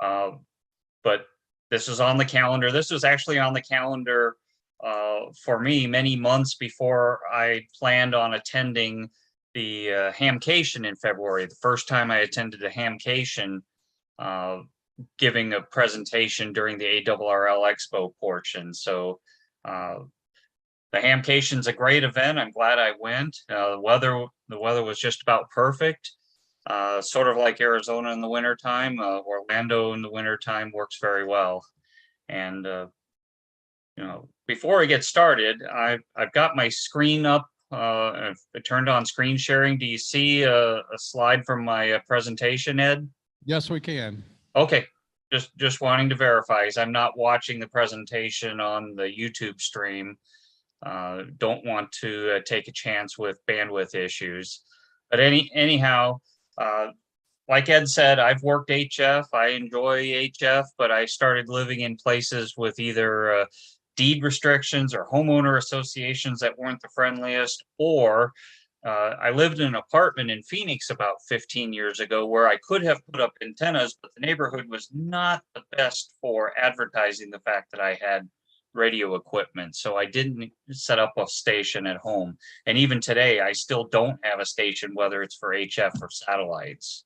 but this was on the calendar. This was actually on the calendar for me many months before I planned on attending the Hamcation in February. The first time I attended a Hamcation, giving a presentation during the ARRL Expo portion. So the Hamcation's a great event. I'm glad I went. The weather was just about perfect. Sort of like Arizona in the wintertime, Orlando in the wintertime works very well. And before I get started, I've got my screen up. I turned on screen sharing. Do you see a slide from my presentation, Ed? Yes, we can. Okay, just wanting to verify, as I'm not watching the presentation on the YouTube stream. Don't want to take a chance with bandwidth issues. But anyhow, like Ed said, I've worked HF. I enjoy HF, but I started living in places with either deed restrictions or homeowner associations that weren't the friendliest, or I lived in an apartment in Phoenix about 15 years ago where I could have put up antennas, but the neighborhood was not the best for advertising the fact that I had radio equipment. So I didn't set up a station at home. And even today, I still don't have a station, whether it's for HF or satellites.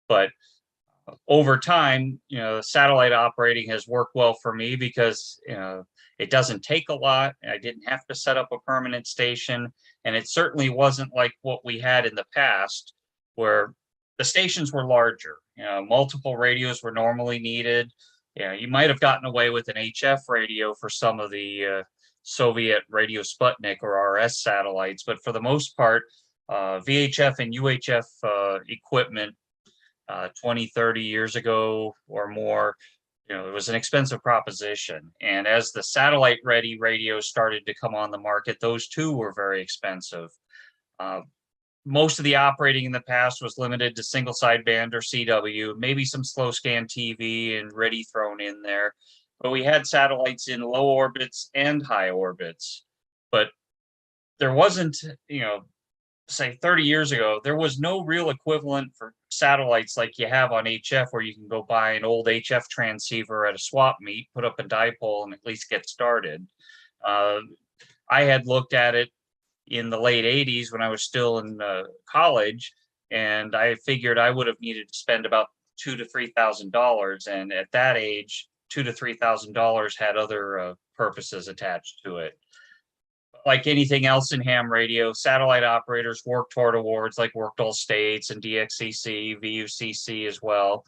But over time, satellite operating has worked well for me because, it doesn't take a lot. I didn't have to set up a permanent station. And it certainly wasn't like what we had in the past, where the stations were larger. Multiple radios were normally needed. You might have gotten away with an HF radio for some of the Soviet Radio Sputnik or RS satellites, but for the most part, VHF and UHF equipment 20, 30 years ago or more, it was an expensive proposition. And as the satellite ready radios started to come on the market, those too were very expensive. Most of the operating in the past was limited to single sideband or CW, maybe some slow scan TV and ready thrown in there. But we had satellites in low orbits and high orbits. But there wasn't, say 30 years ago, there was no real equivalent for satellites like you have on HF, where you can go buy an old HF transceiver at a swap meet, put up a dipole, and at least get started. I had looked at it in the late 80s when I was still in college, and I figured I would have needed to spend about $2,000 to $3,000. And at that age, $2,000 to $3,000 had other purposes attached to it. Like anything else in ham radio, satellite operators work toward awards like Worked All States and DXCC, VUCC as well.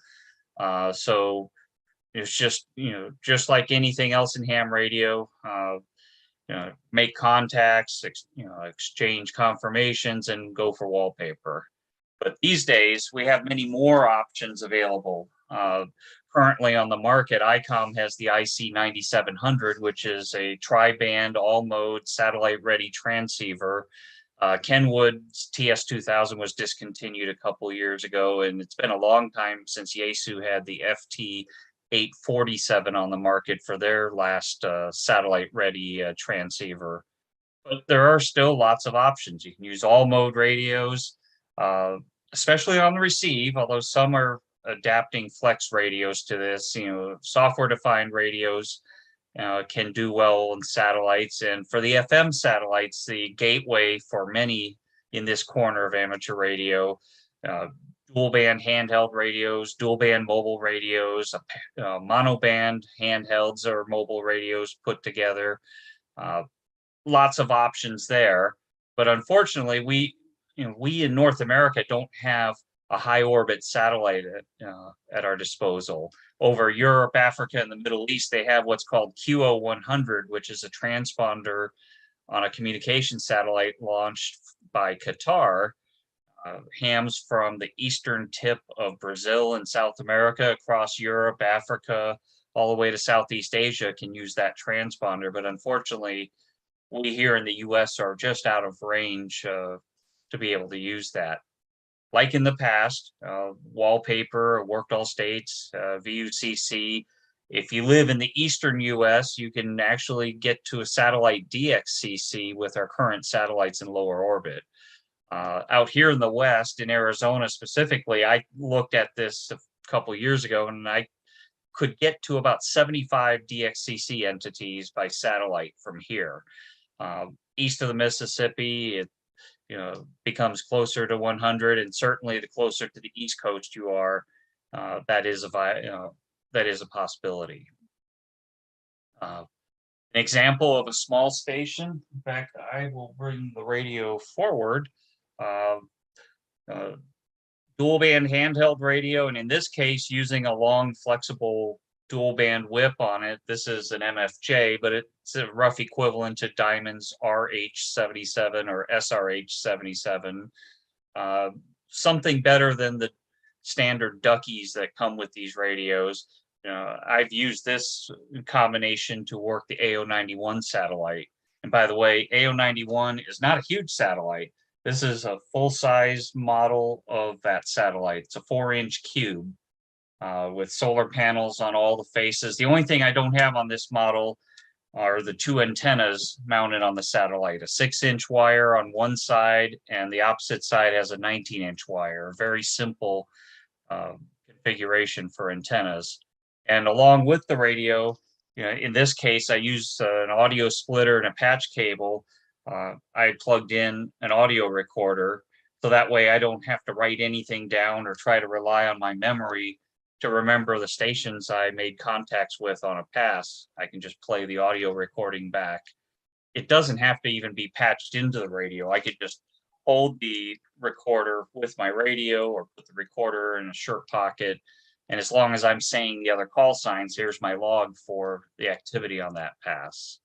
So it's just, just like anything else in ham radio, make contacts, exchange confirmations, and go for wallpaper. But these days, we have many more options available. Currently on the market, ICOM has the IC 9700, which is a tri-band, all-mode, satellite-ready transceiver. Kenwood's TS2000 was discontinued a couple years ago, and it's been a long time since Yaesu had the FT847 on the market for their last satellite-ready transceiver. But there are still lots of options. You can use all-mode radios, especially on the receive, although some are adapting flex radios to this. Software-defined radios can do well on satellites. And for the FM satellites, the gateway for many in this corner of amateur radio, dual band handheld radios, dual band mobile radios, mono band handhelds or mobile radios put together. Lots of options there. But unfortunately, we in North America don't have a high orbit satellite at our disposal. Over Europe, Africa, and the Middle East, they have what's called QO100, which is a transponder on a communication satellite launched by Qatar. Hams from the eastern tip of Brazil and South America across Europe, Africa, all the way to Southeast Asia can use that transponder. But unfortunately, we here in the US are just out of range to be able to use that. Like in the past, Wallpaper, Worked All States, VUCC. If you live in the eastern US, you can actually get to a satellite DXCC with our current satellites in lower orbit. Out here in the West, in Arizona specifically, I looked at this a couple years ago and I could get to about 75 DXCC entities by satellite from here. East of the Mississippi, it becomes closer to 100, and certainly the closer to the East Coast you are, that is a possibility. An example of a small station. In fact, I will bring the radio forward. Dual band handheld radio, and in this case, using a long, flexible dual band whip on it. This is an MFJ, but it's a rough equivalent to Diamond's RH77 or SRH77. Something better than the standard duckies that come with these radios. I've used this combination to work the AO91 satellite. And by the way, AO91 is not a huge satellite. This is a full-size model of that satellite. It's a 4-inch cube with solar panels on all the faces. The only thing I don't have on this model are the two antennas mounted on the satellite, a 6-inch wire on one side and the opposite side has a 19-inch wire. Very simple configuration for antennas. And along with the radio, in this case, I use an audio splitter and a patch cable. I plugged in an audio recorder, so that way I don't have to write anything down or try to rely on my memory to remember the stations I made contacts with on a pass. I can just play the audio recording back. It doesn't have to even be patched into the radio. I could just hold the recorder with my radio or put the recorder in a shirt pocket. And as long as I'm saying the other call signs, here's my log for the activity on that pass.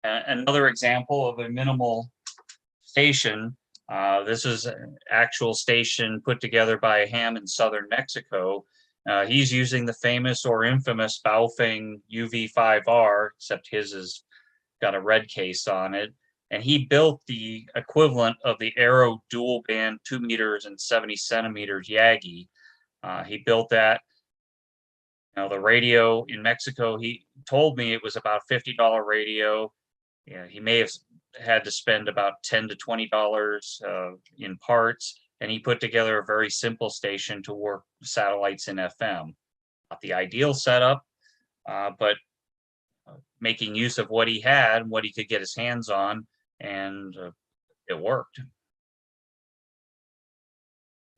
Another example of a minimal station. This is an actual station put together by a ham in southern Mexico. He's using the famous or infamous Baofeng UV5R, except his has got a red case on it. And he built the equivalent of the Aero dual band 2 meters and 70 centimeters Yagi. He built that. The radio in Mexico, he told me it was about a $50 radio. He may have had to spend about $10 to $20 in parts, and he put together a very simple station to work satellites in FM. Not the ideal setup, but making use of what he had and what he could get his hands on, and it worked.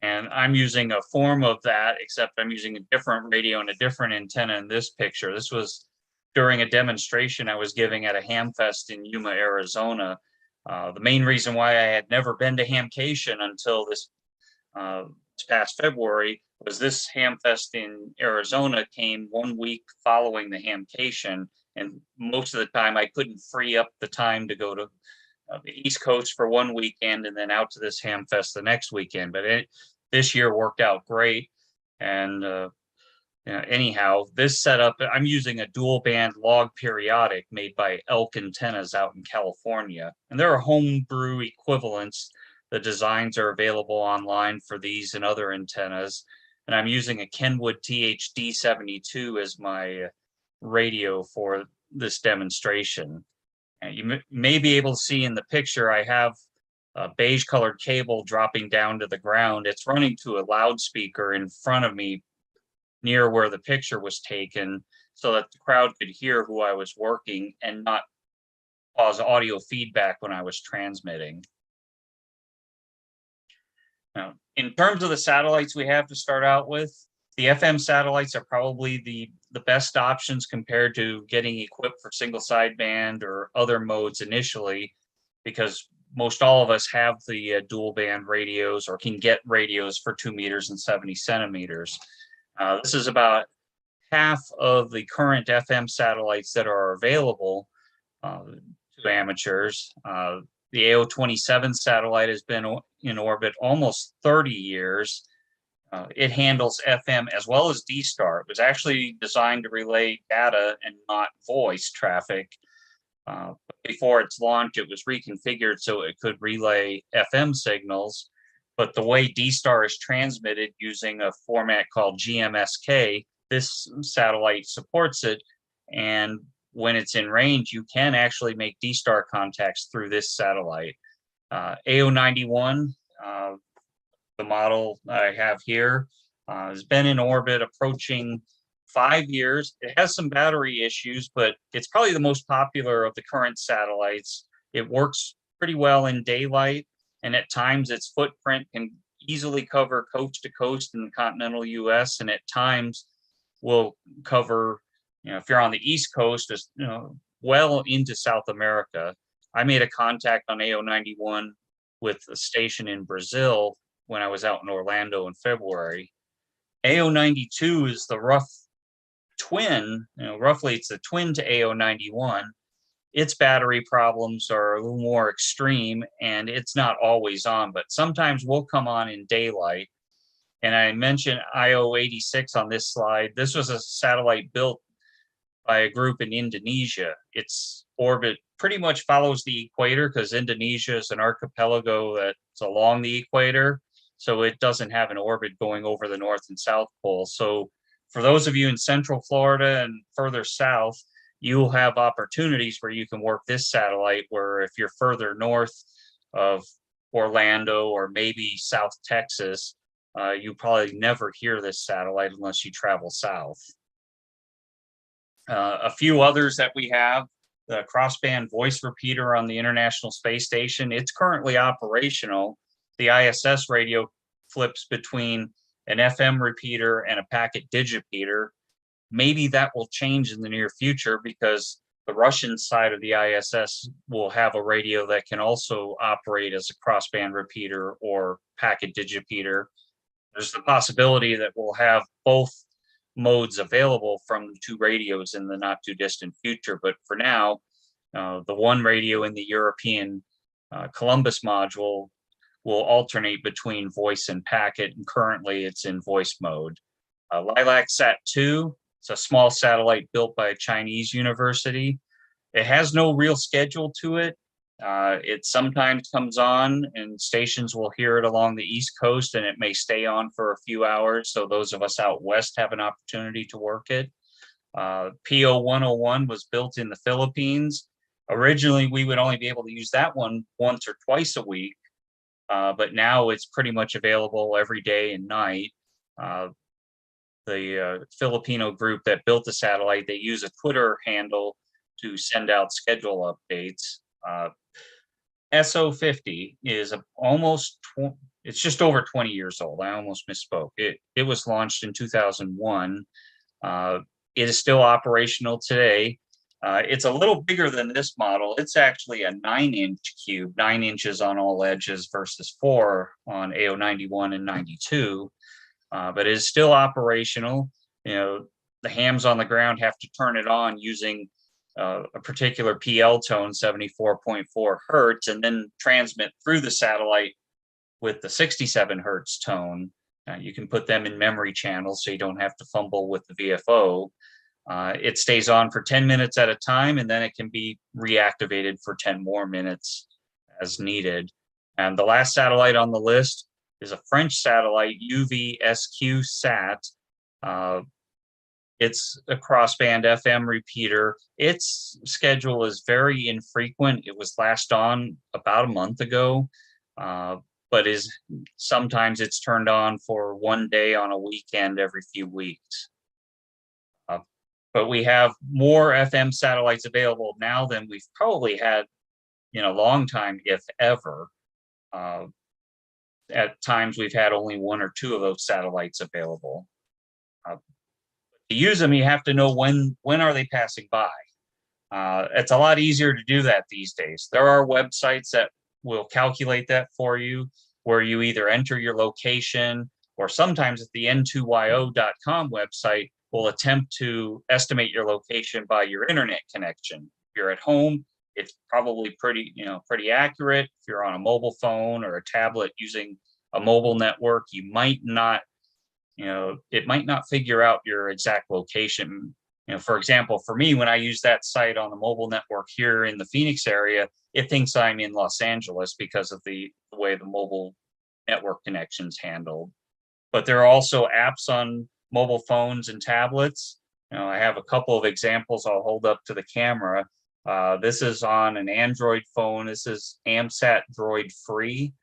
And I'm using a form of that, except I'm using a different radio and a different antenna in this picture. This was during a demonstration I was giving at a ham fest in Yuma, Arizona. The main reason why I had never been to Hamcation until this past February was this ham fest in Arizona came 1 week following the Hamcation, and most of the time I couldn't free up the time to go to the East Coast for one weekend and then out to this ham fest the next weekend. But this year worked out great. And anyhow, this setup, I'm using a dual band log periodic made by Elk Antennas out in California. And there are homebrew equivalents. The designs are available online for these and other antennas. And I'm using a Kenwood THD72 as my radio for this demonstration. And you may be able to see in the picture, I have a beige colored cable dropping down to the ground. It's running to a loudspeaker in front of me near where the picture was taken so that the crowd could hear who I was working and not cause audio feedback when I was transmitting. Now, In terms of the satellites we have to start out with, the FM satellites are probably the best options compared to getting equipped for single sideband or other modes initially, because most all of us have the dual band radios or can get radios for 2 meters and 70 centimeters. This is about half of the current FM satellites that are available to amateurs. The AO-27 satellite has been in orbit almost 30 years. It handles FM as well as D-Star. It was actually designed to relay data and not voice traffic. Before its launch, it was reconfigured so it could relay FM signals. But the way D-Star is transmitted using a format called GMSK, this satellite supports it. And when it's in range, you can actually make D-Star contacts through this satellite. AO-91, the model I have here, has been in orbit approaching 5 years. It has some battery issues, but it's probably the most popular of the current satellites. It works pretty well in daylight, and at times its footprint can easily cover coast to coast in the continental US, and at times will cover, if you're on the East Coast, well into South America. I made a contact on AO-91 with a station in Brazil when I was out in Orlando in February. AO-92 is the rough twin, roughly it's a twin to AO-91. Its battery problems are a little more extreme, and it's not always on, but sometimes will come on in daylight. And I mentioned IO-86 on this slide. This was a satellite built by a group in Indonesia. Its orbit pretty much follows the equator because Indonesia is an archipelago that's along the equator. So it doesn't have an orbit going over the North and South Pole. So for those of you in Central Florida and further south, you'll have opportunities where you can work this satellite, where if you're further north of Orlando or maybe South Texas, you probably never hear this satellite unless you travel south. A few others that we have, the Crossband Voice Repeater on the International Space Station. It's currently operational. The ISS radio flips between an FM repeater and a packet digipeater. Maybe that will change in the near future because the Russian side of the ISS will have a radio that can also operate as a crossband repeater or packet digipeater. There's the possibility that we'll have both modes available from the two radios in the not too distant future. But for now, the one radio in the European Columbus module will alternate between voice and packet, and currently it's in voice mode. Lilac Sat-2, it's a small satellite built by a Chinese university. It has no real schedule to it. It sometimes comes on and stations will hear it along the East Coast, and it may stay on for a few hours. So those of us out west have an opportunity to work it. PO-101 was built in the Philippines. Originally, we would only be able to use that one once or twice a week, but now it's pretty much available every day and night. The Filipino group that built the satellite, they use a Twitter handle to send out schedule updates. SO50 is it's just over 20 years old. I almost misspoke. It was launched in 2001. It is still operational today. It's a little bigger than this model. It's actually a 9-inch cube, 9 inches on all edges versus 4 on AO-91 and 92. But it is still operational. The hams on the ground have to turn it on using a particular PL tone, 74.4 hertz, and then transmit through the satellite with the 67 hertz tone. You can put them in memory channels so you don't have to fumble with the VFO. It stays on for 10 minutes at a time, and then it can be reactivated for 10 more minutes as needed. And the last satellite on the list is a French satellite, UV-SQ-SAT. It's a crossband FM repeater. Its schedule is very infrequent. It was last on about a month ago, but sometimes it's turned on for one day on a weekend every few weeks. But we have more FM satellites available now than we've probably had in a long time, if ever. At times, we've had only 1 or 2 of those satellites available. To use them, you have to know when are they passing by. It's a lot easier to do that these days. There are websites that will calculate that for you, where you either enter your location, or sometimes at the n2yo.com website will attempt to estimate your location by your internet connection. If you're at home, it's probably pretty accurate. If you're on a mobile phone or a tablet using a mobile network, you might not, it might not figure out your exact location. For example, for me, when I use that site on the mobile network here in the Phoenix area, it thinks I'm in Los Angeles because of the way the mobile network connection's handled. But there are also apps on mobile phones and tablets. I have a couple of examples I'll hold up to the camera. This is on an Android phone. This is AMSAT Droid Free.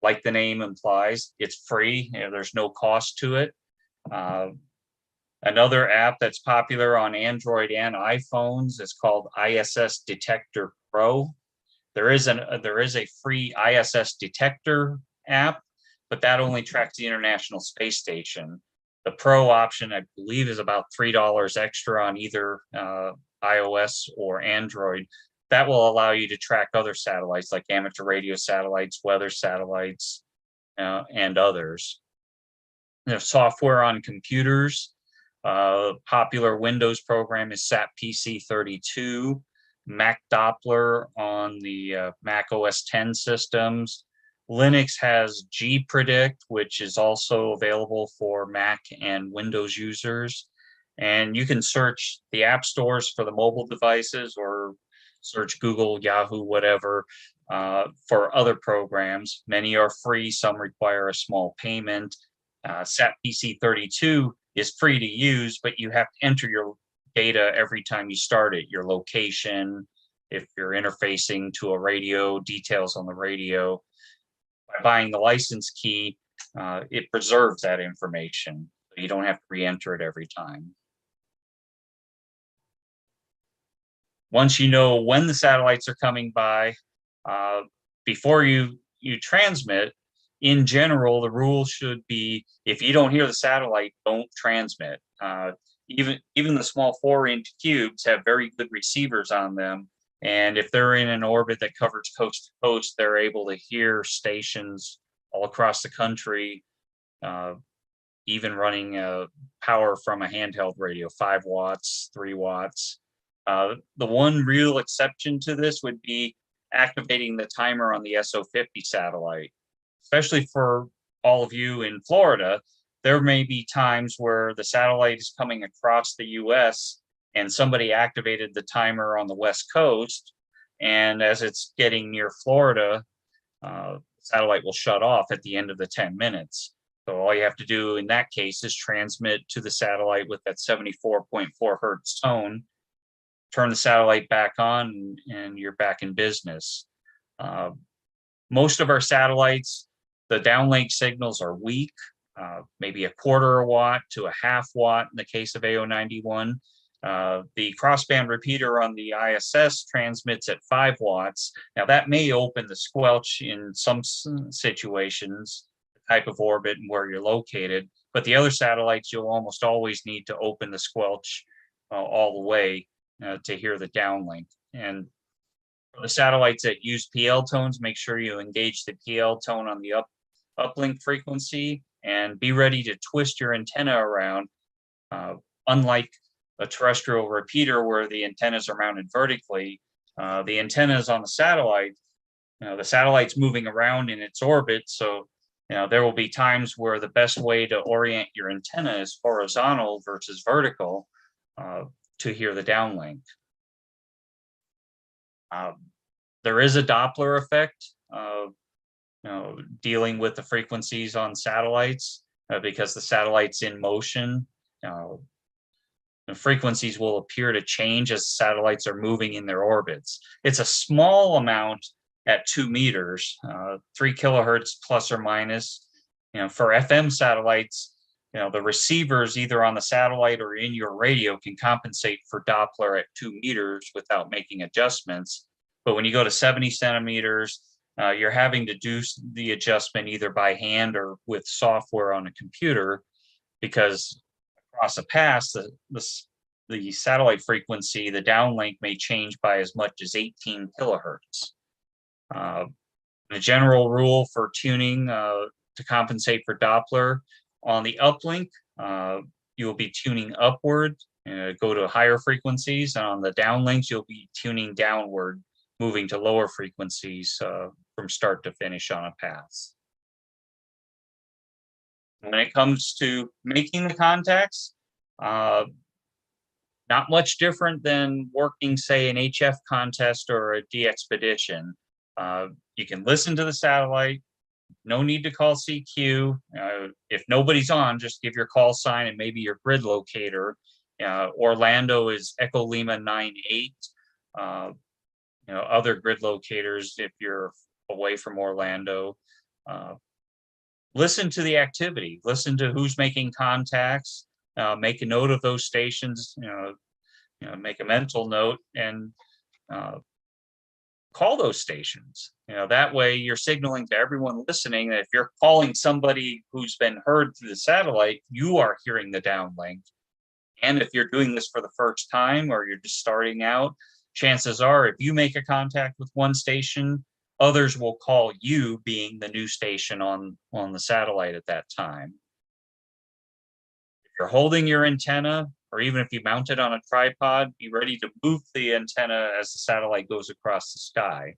Like the name implies, it's free. There's no cost to it. Another app that's popular on Android and iPhones is called Iss Detector Pro. There is a free Iss Detector app, but that only tracks the International Space Station. The Pro option, I believe, is about $3 extra on either iOS or Android. That will allow you to track other satellites like amateur radio satellites, weather satellites, and others. There's software on computers. Popular Windows program is SAP-PC 32, Mac Doppler on the Mac OS 10 systems. Linux has gpredict, which is also available for Mac and Windows users. And you can search the app stores for the mobile devices or search Google, Yahoo, whatever, for other programs. Many are free, some require a small payment. SAP-PC 32 is free to use, but you have to enter your data every time you start it, your location, if you're interfacing to a radio, details on the radio. By buying the license key, it preserves that information. So you don't have to re-enter it every time. Once you know when the satellites are coming by, before you transmit, in general, the rule should be, if you don't hear the satellite, don't transmit. Even the small 4-inch cubes have very good receivers on them. And if they're in an orbit that covers coast to coast, they're able to hear stations all across the country, even running power from a handheld radio, 5 watts, 3 watts. The one real exception to this would be activating the timer on the SO50 satellite. Especially for all of you in Florida, there may be times where the satellite is coming across the US and somebody activated the timer on the West Coast. And as it's getting near Florida, the satellite will shut off at the end of the 10 minutes. So all you have to do in that case is transmit to the satellite with that 74.4 hertz tone, turn the satellite back on, and you're back in business. Most of our satellites, the downlink signals are weak, maybe a 1/4 watt to a 1/2 watt in the case of AO91. The crossband repeater on the ISS transmits at 5 watts. Now that may open the squelch in some situations, the type of orbit and where you're located, but the other satellites, you'll almost always need to open the squelch all the way to hear the downlink. And for the satellites that use PL tones, make sure you engage the PL tone on the uplink frequency and be ready to twist your antenna around. Unlike a terrestrial repeater where the antennas are mounted vertically, the antennas on the satellite, the satellite's moving around in its orbit. So, there will be times where the best way to orient your antenna is horizontal versus vertical to hear the downlink. There is a Doppler effect dealing with the frequencies on satellites because the satellite's in motion. The frequencies will appear to change as satellites are moving in their orbits. It's a small amount at 2 meters, 3 kilohertz plus or minus. For FM satellites, the receivers either on the satellite or in your radio can compensate for Doppler at 2 meters without making adjustments. But when you go to 70 centimeters, you're having to do the adjustment either by hand or with software on a computer, because across a pass, the satellite frequency, the downlink may change by as much as 18 kilohertz. The general rule for tuning to compensate for Doppler, on the uplink, you'll be tuning upward, go to higher frequencies, and on the downlinks, you'll be tuning downward, moving to lower frequencies from start to finish on a pass. When it comes to making the contacts, not much different than working, say, an HF contest or a de-expedition. You can listen to the satellite, no need to call CQ. If nobody's on, just give your call sign and maybe your grid locator. Orlando is Echo Lima 98. Other grid locators if you're away from Orlando. Listen to the activity, listen to who's making contacts, make a note of those stations, make a mental note, and call those stations. That way you're signaling to everyone listening that if you're calling somebody who's been heard through the satellite, you are hearing the downlink. And if you're doing this for the first time or you're just starting out, chances are if you make a contact with one station, others will call you, being the new station on the satellite at that time. If you're holding your antenna, or even if you mount it on a tripod, be ready to move the antenna as the satellite goes across the sky.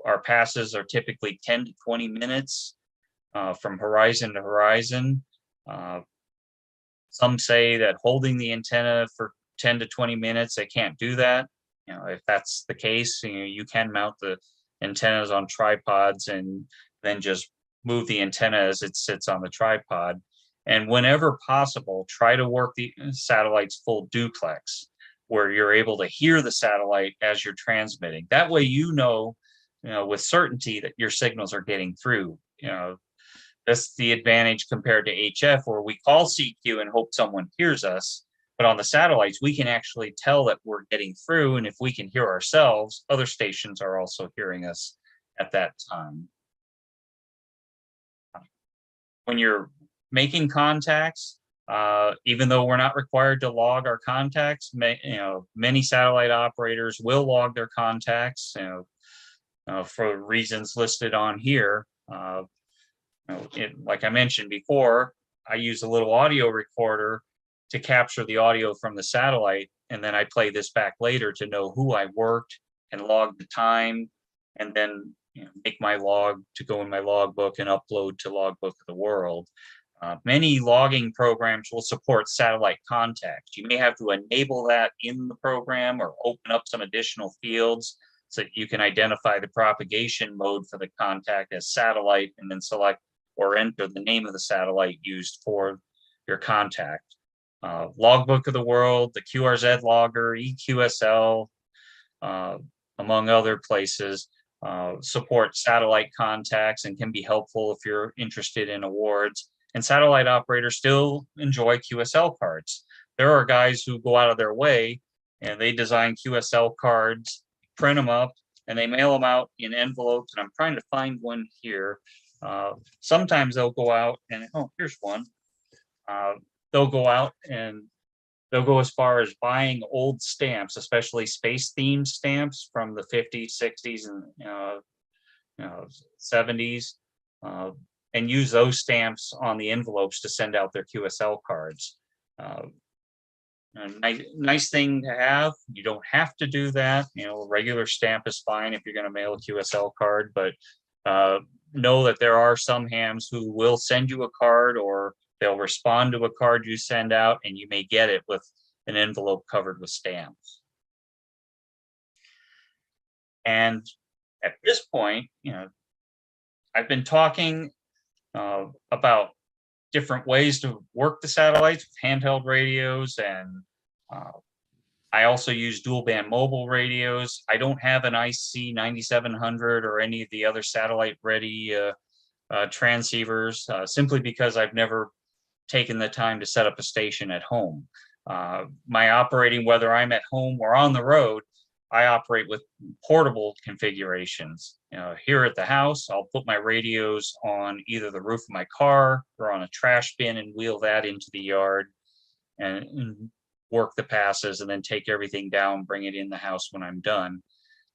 Our passes are typically 10 to 20 minutes from horizon to horizon. Some say that holding the antenna for 10 to 20 minutes, they can't do that. If that's the case, you can mount the antennas on tripods and then just move the antenna as it sits on the tripod. And whenever possible, try to work the satellite's full duplex, where you're able to hear the satellite as you're transmitting. That way, with certainty that your signals are getting through. That's the advantage compared to HF, where we call CQ and hope someone hears us. But on the satellites, we can actually tell that we're getting through. And if we can hear ourselves, other stations are also hearing us at that time. When you're making contacts, even though we're not required to log our contacts, many satellite operators will log their contacts, for reasons listed on here. Like I mentioned before, I use a little audio recorder to capture the audio from the satellite, and then I play this back later to know who I worked and log the time, and then make my log to go in my logbook and upload to Logbook of the World. Many logging programs will support satellite contact. You may have to enable that in the program or open up some additional fields so that you can identify the propagation mode for the contact as satellite, and then select or enter the name of the satellite used for your contact. Logbook of the World, the QRZ logger, EQSL, among other places, support satellite contacts and can be helpful if you're interested in awards. And satellite operators still enjoy QSL cards. There are guys who go out of their way and they design QSL cards, print them up, and they mail them out in envelopes. And I'm trying to find one here. Sometimes they'll go out and, oh, here's one. They'll go out and they'll go as far as buying old stamps, especially space themed stamps from the 50s, 60s, and 70s, and use those stamps on the envelopes to send out their QSL cards. A nice thing to have. You don't have to do that. A regular stamp is fine if you're going to mail a QSL card, but know that there are some hams who will send you a card, or they'll respond to a card you send out, and you may get it with an envelope covered with stamps. And at this point, I've been talking about different ways to work the satellites with handheld radios, and I also use dual band mobile radios. I don't have an IC 9700 or any of the other satellite ready transceivers, simply because I've never taken the time to set up a station at home. My operating, whether I'm at home or on the road, I operate with portable configurations. Here at the house, I'll put my radios on either the roof of my car or on a trash bin and wheel that into the yard and work the passes and then take everything down, bring it in the house when I'm done.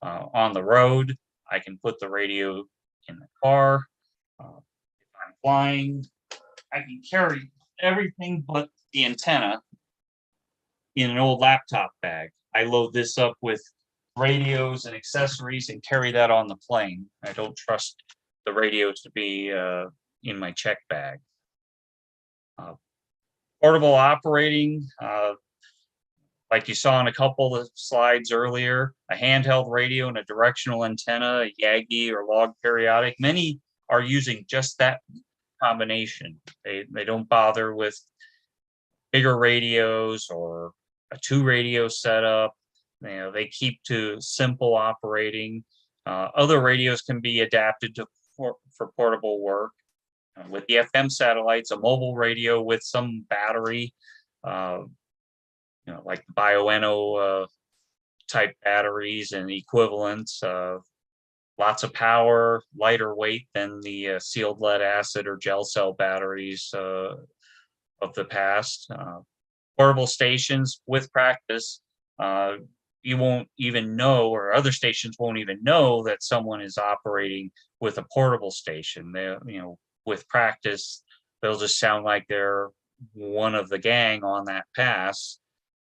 On the road, I can put the radio in the car. If I'm flying, I can carry everything but the antenna in an old laptop bag. I load this up with radios and accessories and carry that on the plane. I don't trust the radios to be in my check bag. Portable operating, like you saw in a couple of slides earlier, a handheld radio and a directional antenna, a Yagi or log periodic. Many are using just that combination. They don't bother with bigger radios or a 2 radio setup. They keep to simple operating. Other radios can be adapted for portable work. With the FM satellites, a mobile radio with some battery, like the Bioenno type batteries and equivalents, lots of power, lighter weight than the sealed lead acid or gel cell batteries of the past. Portable stations with practice, you won't even know, or other stations won't even know that someone is operating with a portable station. They, with practice, they'll just sound like they're one of the gang on that pass.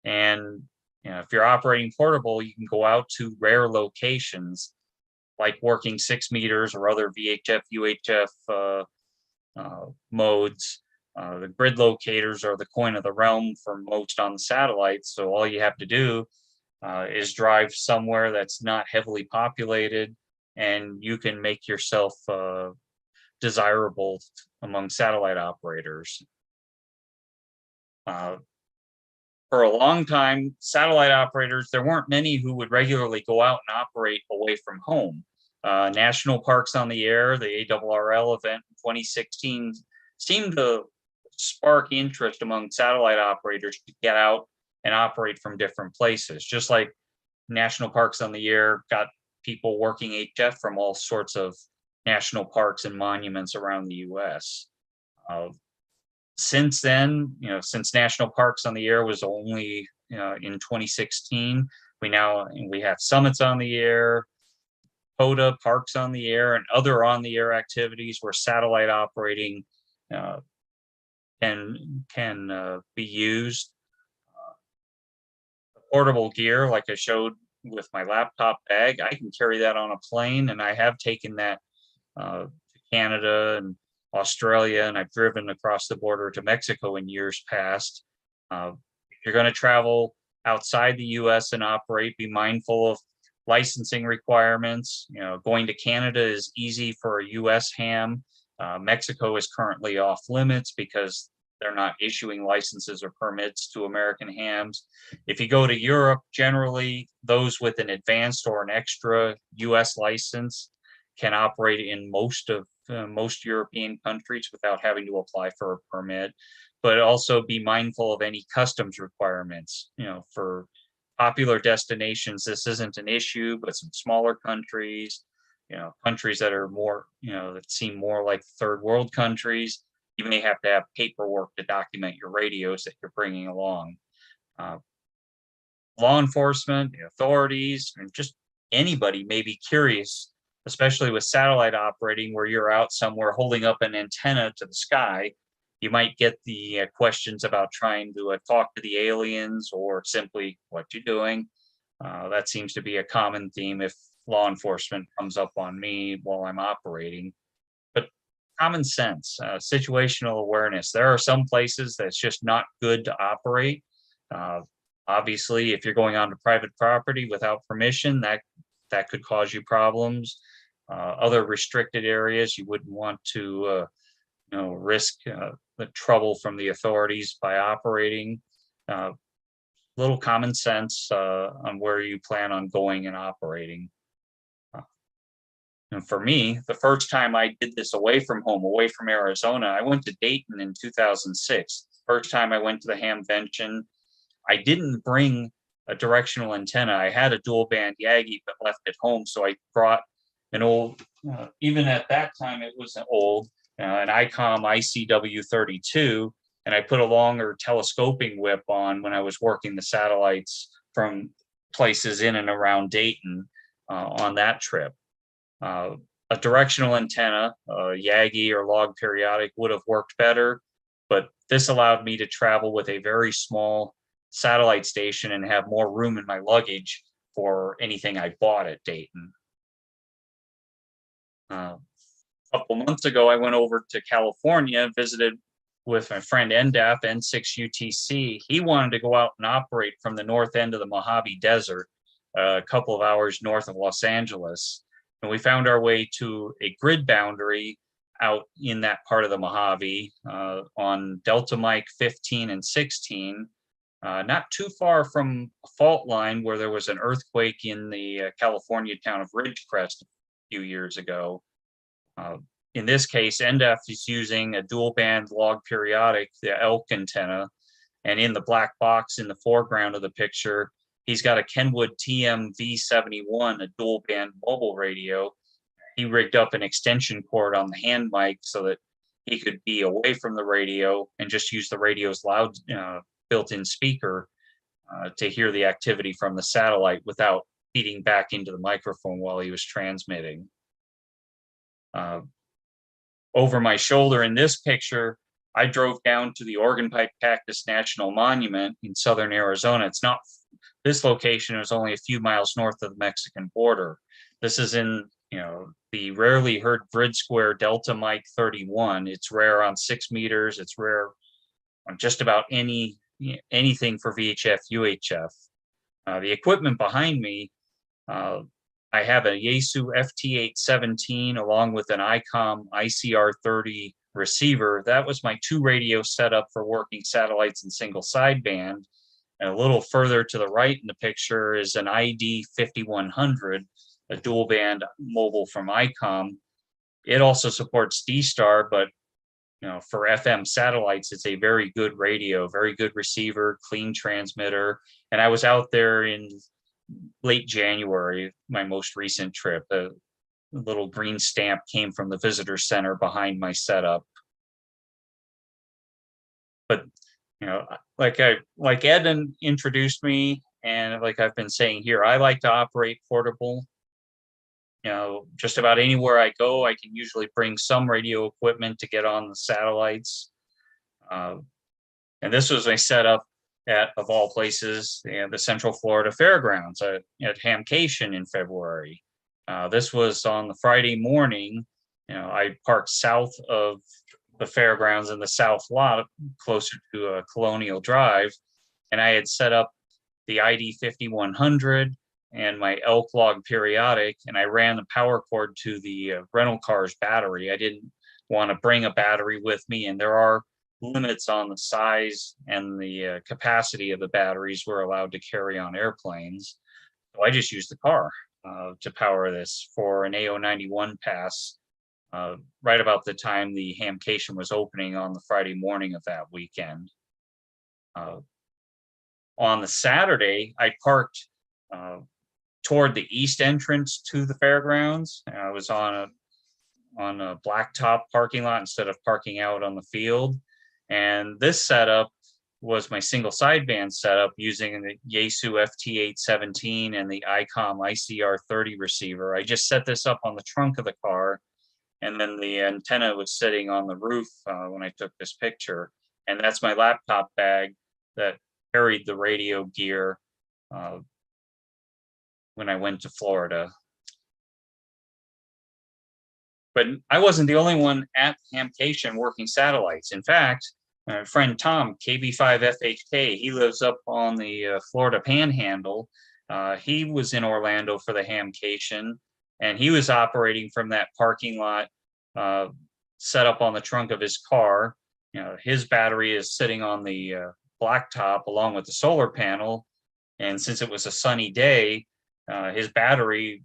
And if you're operating portable, you can go out to rare locations like working 6 meters or other VHF, UHF modes. The grid locators are the coin of the realm for most on the satellites. So all you have to do is drive somewhere that's not heavily populated, and you can make yourself desirable among satellite operators. For a long time, satellite operators, there weren't many who would regularly go out and operate away from home. National Parks on the Air, the ARRL event in 2016, seemed to spark interest among satellite operators to get out and operate from different places. Just like National Parks on the Air got people working HF from all sorts of national parks and monuments around the US. Since then, since National Parks on the Air was only in 2016, we have summits on the air, POTA, Parks on the Air, and other on the air activities where satellite operating can be used. Portable gear, like I showed with my laptop bag, I can carry that on a plane, and I have taken that to Canada and Australia, and I've driven across the border to Mexico in years past. If you're going to travel outside the US and operate, be mindful of licensing requirements. Going to Canada is easy for a US ham. Mexico is currently off limits because they're not issuing licenses or permits to American hams. If you go to Europe, generally those with an advanced or an extra US license can operate in most European countries without having to apply for a permit, but also be mindful of any customs requirements. For popular destinations, this isn't an issue, but some smaller countries, countries that are more, that seem more like third world countries, you may have to have paperwork to document your radios that you're bringing along. Law enforcement, the authorities, and just anybody may be curious, especially with satellite operating, where you're out somewhere holding up an antenna to the sky. You might get the questions about trying to talk to the aliens or simply what you're doing. That seems to be a common theme if law enforcement comes up on me while I'm operating. But common sense, situational awareness. There are some places that's just not good to operate. Obviously, if you're going onto private property without permission, that could cause you problems. Other restricted areas, you wouldn't want to risk the trouble from the authorities by operating. Little common sense on where you plan on going and operating. And for me, the first time I did this away from home, away from Arizona, I went to Dayton in 2006. First time I went to the Hamvention, I didn't bring a directional antenna. I had a dual band Yagi, but left it home. So I brought an old, even at that time, it was an old, an ICOM ICW32, and I put a longer telescoping whip on when I was working the satellites from places in and around Dayton on that trip. A directional antenna, Yagi or log periodic would have worked better, but this allowed me to travel with a very small satellite station and have more room in my luggage for anything I bought at Dayton. A couple months ago, I went over to California, visited with my friend NDAF, N6UTC. He wanted to go out and operate from the north end of the Mojave Desert, a couple of hours north of Los Angeles. And we found our way to a grid boundary out in that part of the Mojave on Delta Mike 15 and 16, not too far from a fault line where there was an earthquake in the California town of Ridgecrest a few years ago. In this case, NDAF is using a dual band log periodic, the elk antenna, and in the black box in the foreground of the picture, he's got a Kenwood TM-V71, a dual band mobile radio. He rigged up an extension cord on the hand mic so that he could be away from the radio and just use the radio's loud built-in speaker to hear the activity from the satellite without feeding back into the microphone while he was transmitting. Over my shoulder in this picture, I drove down to the Organ Pipe Cactus National Monument in southern Arizona. It's not, this location is only a few miles north of the Mexican border. This is in, the rarely heard grid square Delta Mike 31. It's rare on 6 meters. It's rare on just about anything for VHF, UHF. The equipment behind me, I have a Yaesu FT817 along with an ICOM ICR30 receiver. That was my 2 radio setup for working satellites in single sideband. And a little further to the right in the picture is an ID 5100, a dual band mobile from ICOM. It also supports D-Star, but for FM satellites, it's a very good radio, very good receiver, clean transmitter. And I was out there in late January, my most recent trip. A little green stamp came from the visitor center behind my setup. But like Ed introduced me, and like I've been saying here, I like to operate portable. Just about anywhere I go, I can usually bring some radio equipment to get on the satellites. And this was my setup at, of all places, the Central Florida Fairgrounds at Hamcation in February. This was on the Friday morning. I parked south of the fairgrounds in the south lot, closer to Colonial Drive, and I had set up the ID 5100 and my elk log periodic, and I ran the power cord to the rental car's battery. I didn't want to bring a battery with me, and there are limits on the size and the capacity of the batteries we're allowed to carry on airplanes. So I just used the car to power this for an AO91 pass right about the time the Hamcation was opening on the Friday morning of that weekend. On the Saturday, I parked toward the east entrance to the fairgrounds. I was on a blacktop parking lot instead of parking out on the field. And this setup was my single sideband setup using the Yaesu FT817 and the ICOM ICR30 receiver. I just set this up on the trunk of the car, and then the antenna was sitting on the roof when I took this picture. And that's my laptop bag that carried the radio gear when I went to Florida. But I wasn't the only one at Hamcation working satellites. In fact, my friend Tom, KB5FHK, he lives up on the Florida Panhandle. He was in Orlando for the Hamcation, and he was operating from that parking lot set up on the trunk of his car. His battery is sitting on the blacktop along with the solar panel. And since it was a sunny day, his battery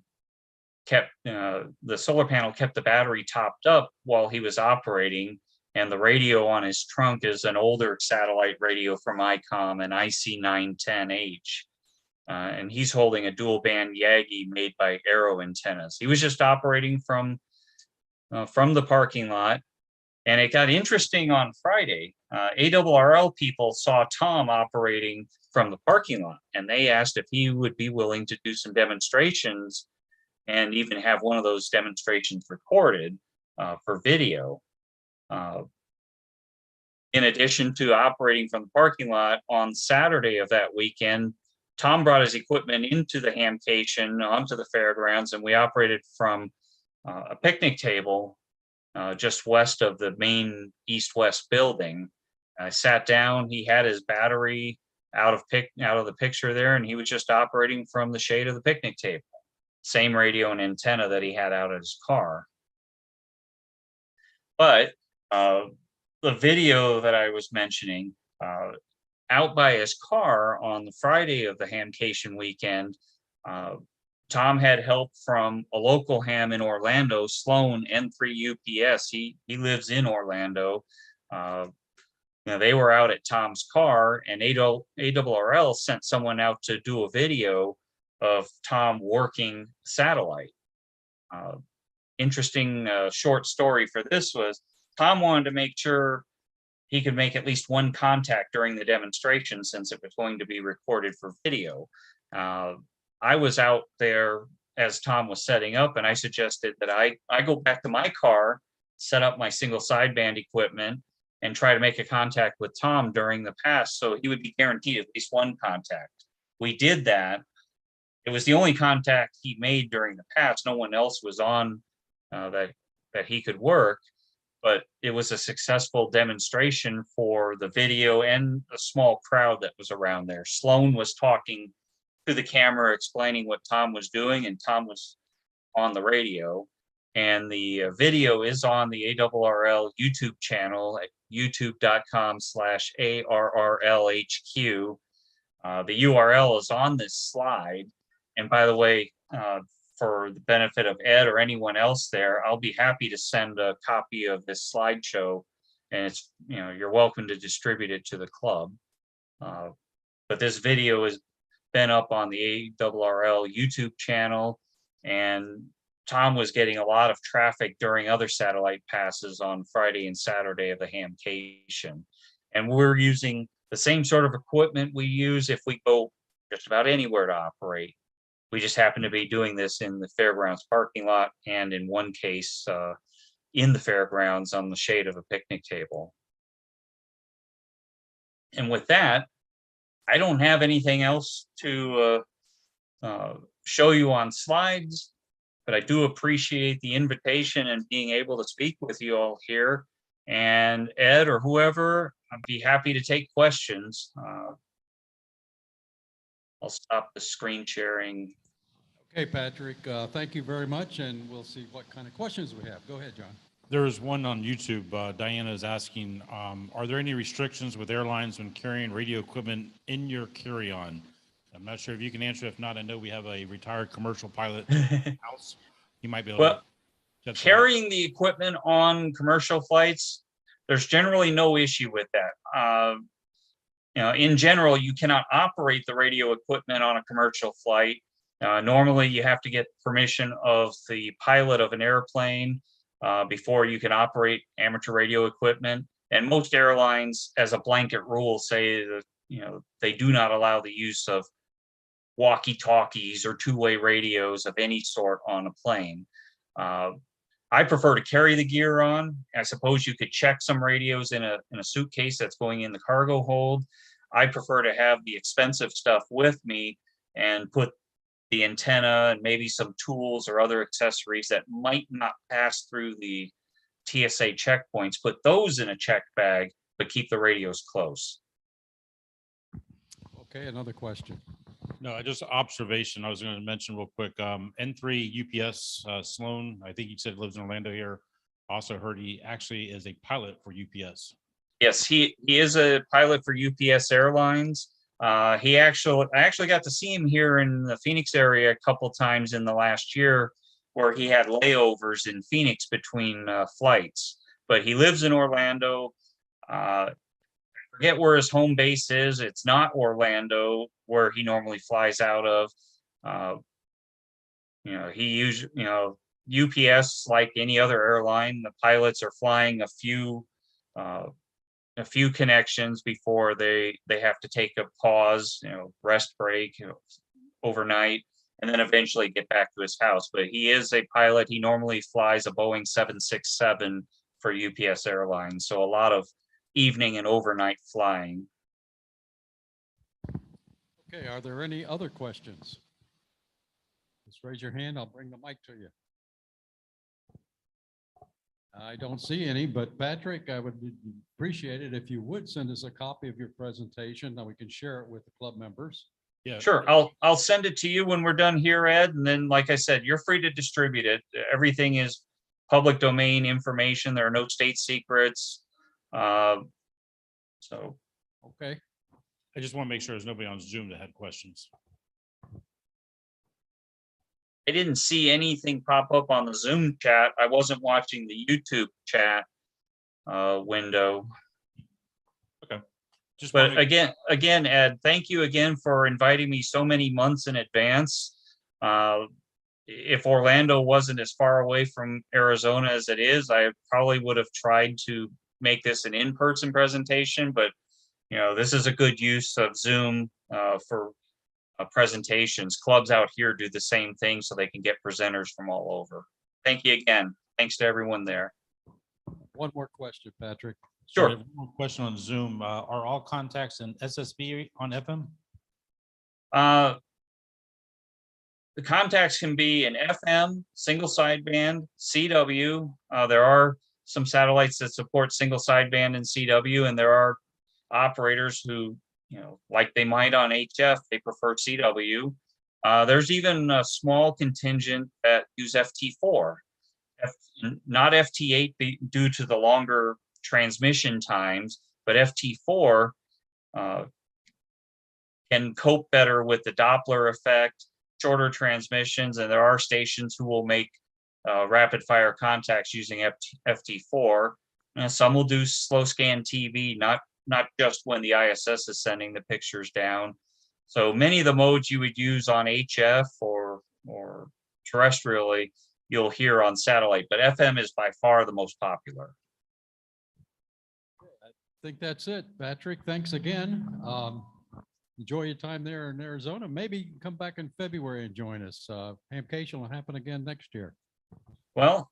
kept, the solar panel kept the battery topped up while he was operating. And the radio on his trunk is an older satellite radio from ICOM, an IC910H. and he's holding a dual band Yagi made by Arrow Antennas. He was just operating from the parking lot, and it got interesting on Friday. ARRL people saw Tom operating from the parking lot, and they asked if he would be willing to do some demonstrations and even have one of those demonstrations recorded for video. In addition to operating from the parking lot, on Saturday of that weekend, Tom brought his equipment into the hamcation onto the fairgrounds, and we operated from a picnic table just west of the main east-west building. I sat down, he had his battery out of the picture there, and he was just operating from the shade of the picnic table. Same radio and antenna that he had out at his car. But the video that I was mentioning, out by his car on the Friday of the hamcation weekend, Tom had help from a local ham in Orlando, Sloan N3 UPS. He lives in Orlando. They were out at Tom's car, and ARRL sent someone out to do a video of Tom working satellite. Interesting short story for this was Tom wanted to make sure he could make at least one contact during the demonstration since it was going to be recorded for video. I was out there as Tom was setting up, and I suggested that I go back to my car, set up my single sideband equipment, and try to make a contact with Tom during the pass so he would be guaranteed at least one contact. We did that. It was the only contact he made during the pass. No one else was on that he could work, but it was a successful demonstration for the video and a small crowd that was around there. Sloan was talking to the camera, explaining what Tom was doing, and Tom was on the radio. And the video is on the ARRL YouTube channel at youtube.com/ARRLHQ. The URL is on this slide. And by the way, for the benefit of Ed or anyone else there, I'll be happy to send a copy of this slideshow, and it's, you're welcome to distribute it to the club. But this video has been up on the ARRL YouTube channel, and Tom was getting a lot of traffic during other satellite passes on Friday and Saturday of the hamcation. And we're using the same sort of equipment we use if we go just about anywhere to operate. We just happen to be doing this in the fairgrounds parking lot, and in one case in the fairgrounds on the shade of a picnic table. And with that, I don't have anything else to show you on slides, but I do appreciate the invitation and being able to speak with you all here. And Ed or whoever, I'd be happy to take questions. I'll stop the screen sharing. Okay, Patrick, thank you very much, and we'll see what kind of questions we have. Go ahead, John. There's one on YouTube. Diana is asking, are there any restrictions with airlines when carrying radio equipment in your carry-on? I'm not sure if you can answer. If not, I know we have a retired commercial pilot house. You might be able to. Carrying the equipment on commercial flights, there's generally no issue with that. In general, you cannot operate the radio equipment on a commercial flight. Normally, you have to get permission of the pilot of an airplane before you can operate amateur radio equipment. And most airlines, as a blanket rule, say that they do not allow the use of walkie-talkies or two-way radios of any sort on a plane. I prefer to carry the gear on. I suppose you could check some radios in a suitcase that's going in the cargo hold. I prefer to have the expensive stuff with me and put the antenna and maybe some tools or other accessories that might not pass through the TSA checkpoints, put those in a check bag, but keep the radios close. Okay, another question. No, just observation. I was going to mention real quick. N3 UPS Sloan, I think you said lives in Orlando here. Also heard he actually is a pilot for UPS. Yes, he is a pilot for UPS Airlines. I actually got to see him here in the Phoenix area a couple times in the last year, where he had layovers in Phoenix between flights. But he lives in Orlando. I forget where his home base is. It's not Orlando, where he normally flies out of. He usually, UPS, like any other airline, the pilots are flying a few connections before they have to take a pause, rest break, overnight, and then eventually get back to his house. But he is a pilot. He normally flies a Boeing 767 for UPS Airlines. So a lot of evening and overnight flying. Okay, are there any other questions? Just raise your hand. I'll bring the mic to you. I don't see any, but Patrick, I would appreciate it if you would send us a copy of your presentation, that we can share it with the club members. Yeah. Sure. I'll send it to you when we're done here, Ed. And then, like I said, you're free to distribute it. Everything is public domain information. There are no state secrets. So. Okay. I just want to make sure there's nobody on Zoom that had questions. I didn't see anything pop up on the Zoom chat. I wasn't watching the YouTube chat window. Okay. But again, Ed, thank you again for inviting me so many months in advance. If Orlando wasn't as far away from Arizona as it is, I probably would have tried to make this an in-person presentation, but this is a good use of Zoom for presentations. Clubs out here do the same thing so they can get presenters from all over. Thank you again. Thanks to everyone there. One more question, Patrick. Sure. Sorry, one more question on Zoom. Are all contacts in SSB on FM? The contacts can be in FM, single sideband, CW. There are some satellites that support single sideband and CW, and there are operators who, like they might on HF, they prefer CW. There's even a small contingent that use FT4, not FT8 due to the longer transmission times, but FT4 can cope better with the Doppler effect, shorter transmissions, and there are stations who will make rapid fire contacts using FT4. Some will do slow scan TV, not just when the ISS is sending the pictures down. So many of the modes you would use on HF or terrestrially, you'll hear on satellite, but FM is by far the most popular. I think that's it. Patrick, thanks again. Enjoy your time there in Arizona. Maybe you can come back in February and join us. Hamcation will happen again next year. Well,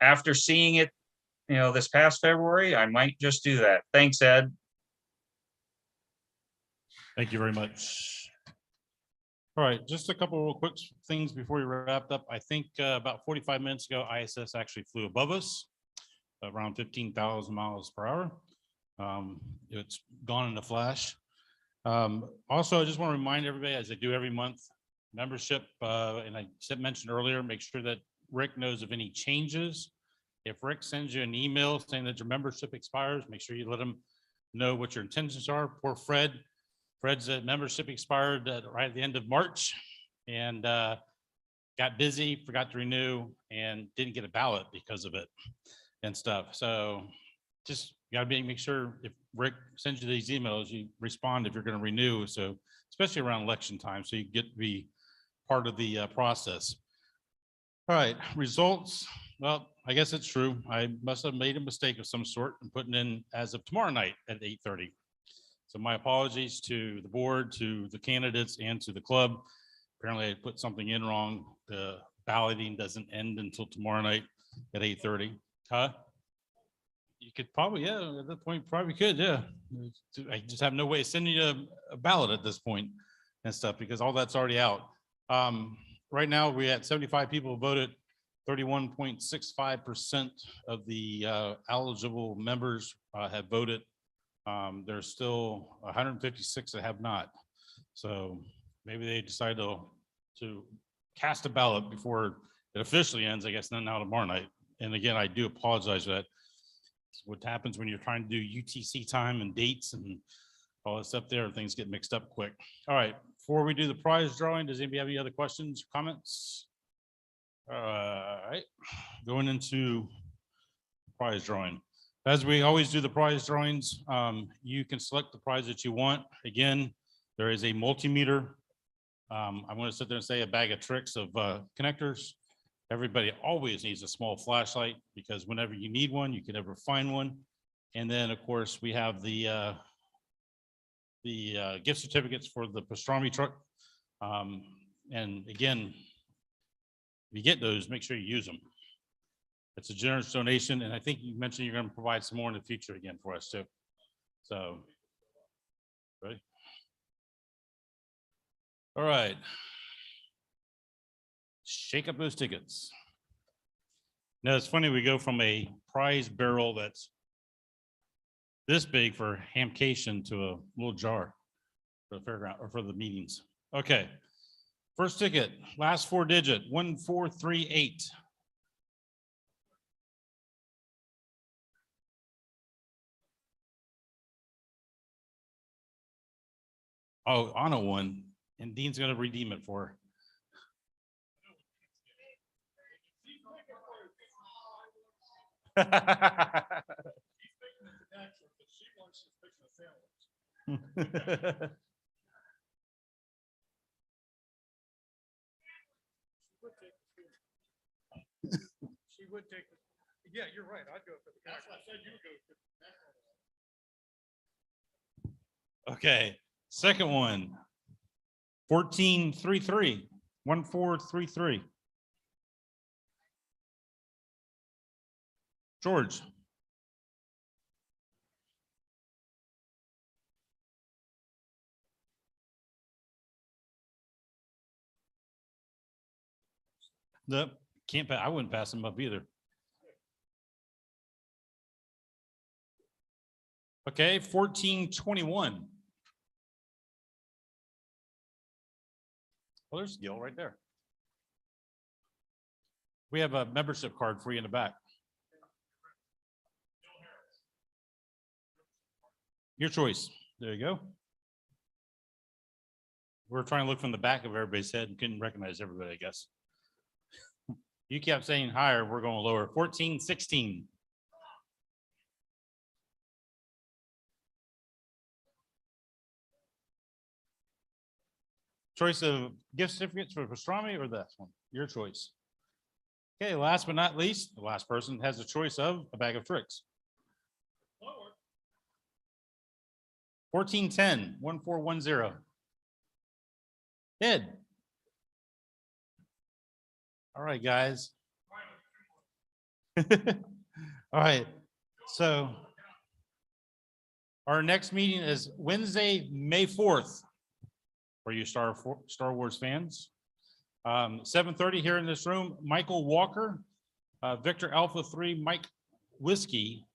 after seeing it, this past February, I might just do that. Thanks, Ed. Thank you very much. All right, just a couple of quick things before we wrapped up. I think about 45 minutes ago, ISS actually flew above us, around 15,000 miles per hour. It's gone in a flash. Also, I just want to remind everybody, as I do every month, membership, and I mentioned earlier, make sure that Rick knows of any changes. If Rick sends you an email saying that your membership expires, make sure you let him know what your intentions are. Poor Fred. Fred's membership expired right at the end of March and got busy, forgot to renew, and didn't get a ballot because of it and stuff. So just gotta make sure if Rick sends you these emails, you respond if you're going to renew. So especially around election time, so you get to be part of the process. All right, results. Well, I guess it's true. I must have made a mistake of some sort and putting in as of tomorrow night at 8:30. So my apologies to the board, to the candidates, and to the club. Apparently I put something in wrong. The balloting doesn't end until tomorrow night at 8:30. Huh? You could probably, yeah, at that point, probably could, yeah. I just have no way of sending you a ballot at this point and stuff because all that's already out. Right now, we had 75 people voted. 31.65% of the eligible members have voted. There's still 156 that have not. So maybe they decide to cast a ballot before it officially ends, I guess, not now tomorrow night. And again, I do apologize for that. It's what happens when you're trying to do UTC time and dates and all that stuff there, things get mixed up quick. All right, before we do the prize drawing, does anybody have any other questions, comments? All right, going into prize drawing. As we always do the prize drawings, you can select the prize that you want. Again, there is a multimeter. I'm going to sit there and say a bag of tricks of connectors. Everybody always needs a small flashlight because whenever you need one, you can never find one. And then, of course, we have the gift certificates for the pastrami truck. And again, if you get those, make sure you use them. It's a generous donation, and I think you mentioned you're going to provide some more in the future again for us too. So, ready? All right. Shake up those tickets. Now, it's funny, we go from a prize barrel that's this big for hamcation to a little jar for the fairground or for the meetings. Okay. First ticket, last 4 digit, 1438. Oh, Anna won, and Dean's gonna redeem it for her. She would take, yeah, you're right. I'd go for the. That's what I said, you go. Okay, second one. 1433, 1433. George. Nope, can't pass. I wouldn't pass him up either. Okay, 1421. Well, there's Gil right there. We have a membership card for you in the back. Your choice. There you go. We're trying to look from the back of everybody's head and couldn't recognize everybody, I guess. You kept saying higher, we're going lower. 1416. Choice of gift certificates for pastrami or this one? Your choice. Okay, last but not least, the last person has a choice of a bag of tricks. 1410, 1410. Ed. All right, guys. All right, so our next meeting is Wednesday, May 4th. For you Star Wars fans. 7:30 here in this room, Michael Walker, Victor Alpha 3, Mike Whiskey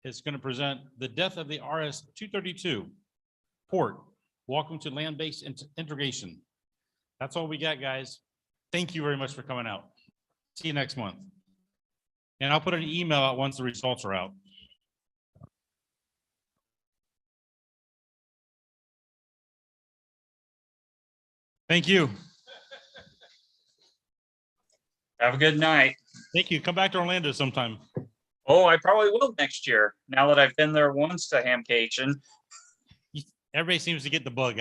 is going to present The Death of the RS-232 Port. Welcome to Land-Based Integration. That's all we got, guys. Thank you very much for coming out. See you next month. And I'll put an email out once the results are out. Thank you. Have a good night. Thank you. Come back to Orlando sometime. Oh, I probably will next year. Now that I've been there once to Hamcation. Everybody seems to get the bug out.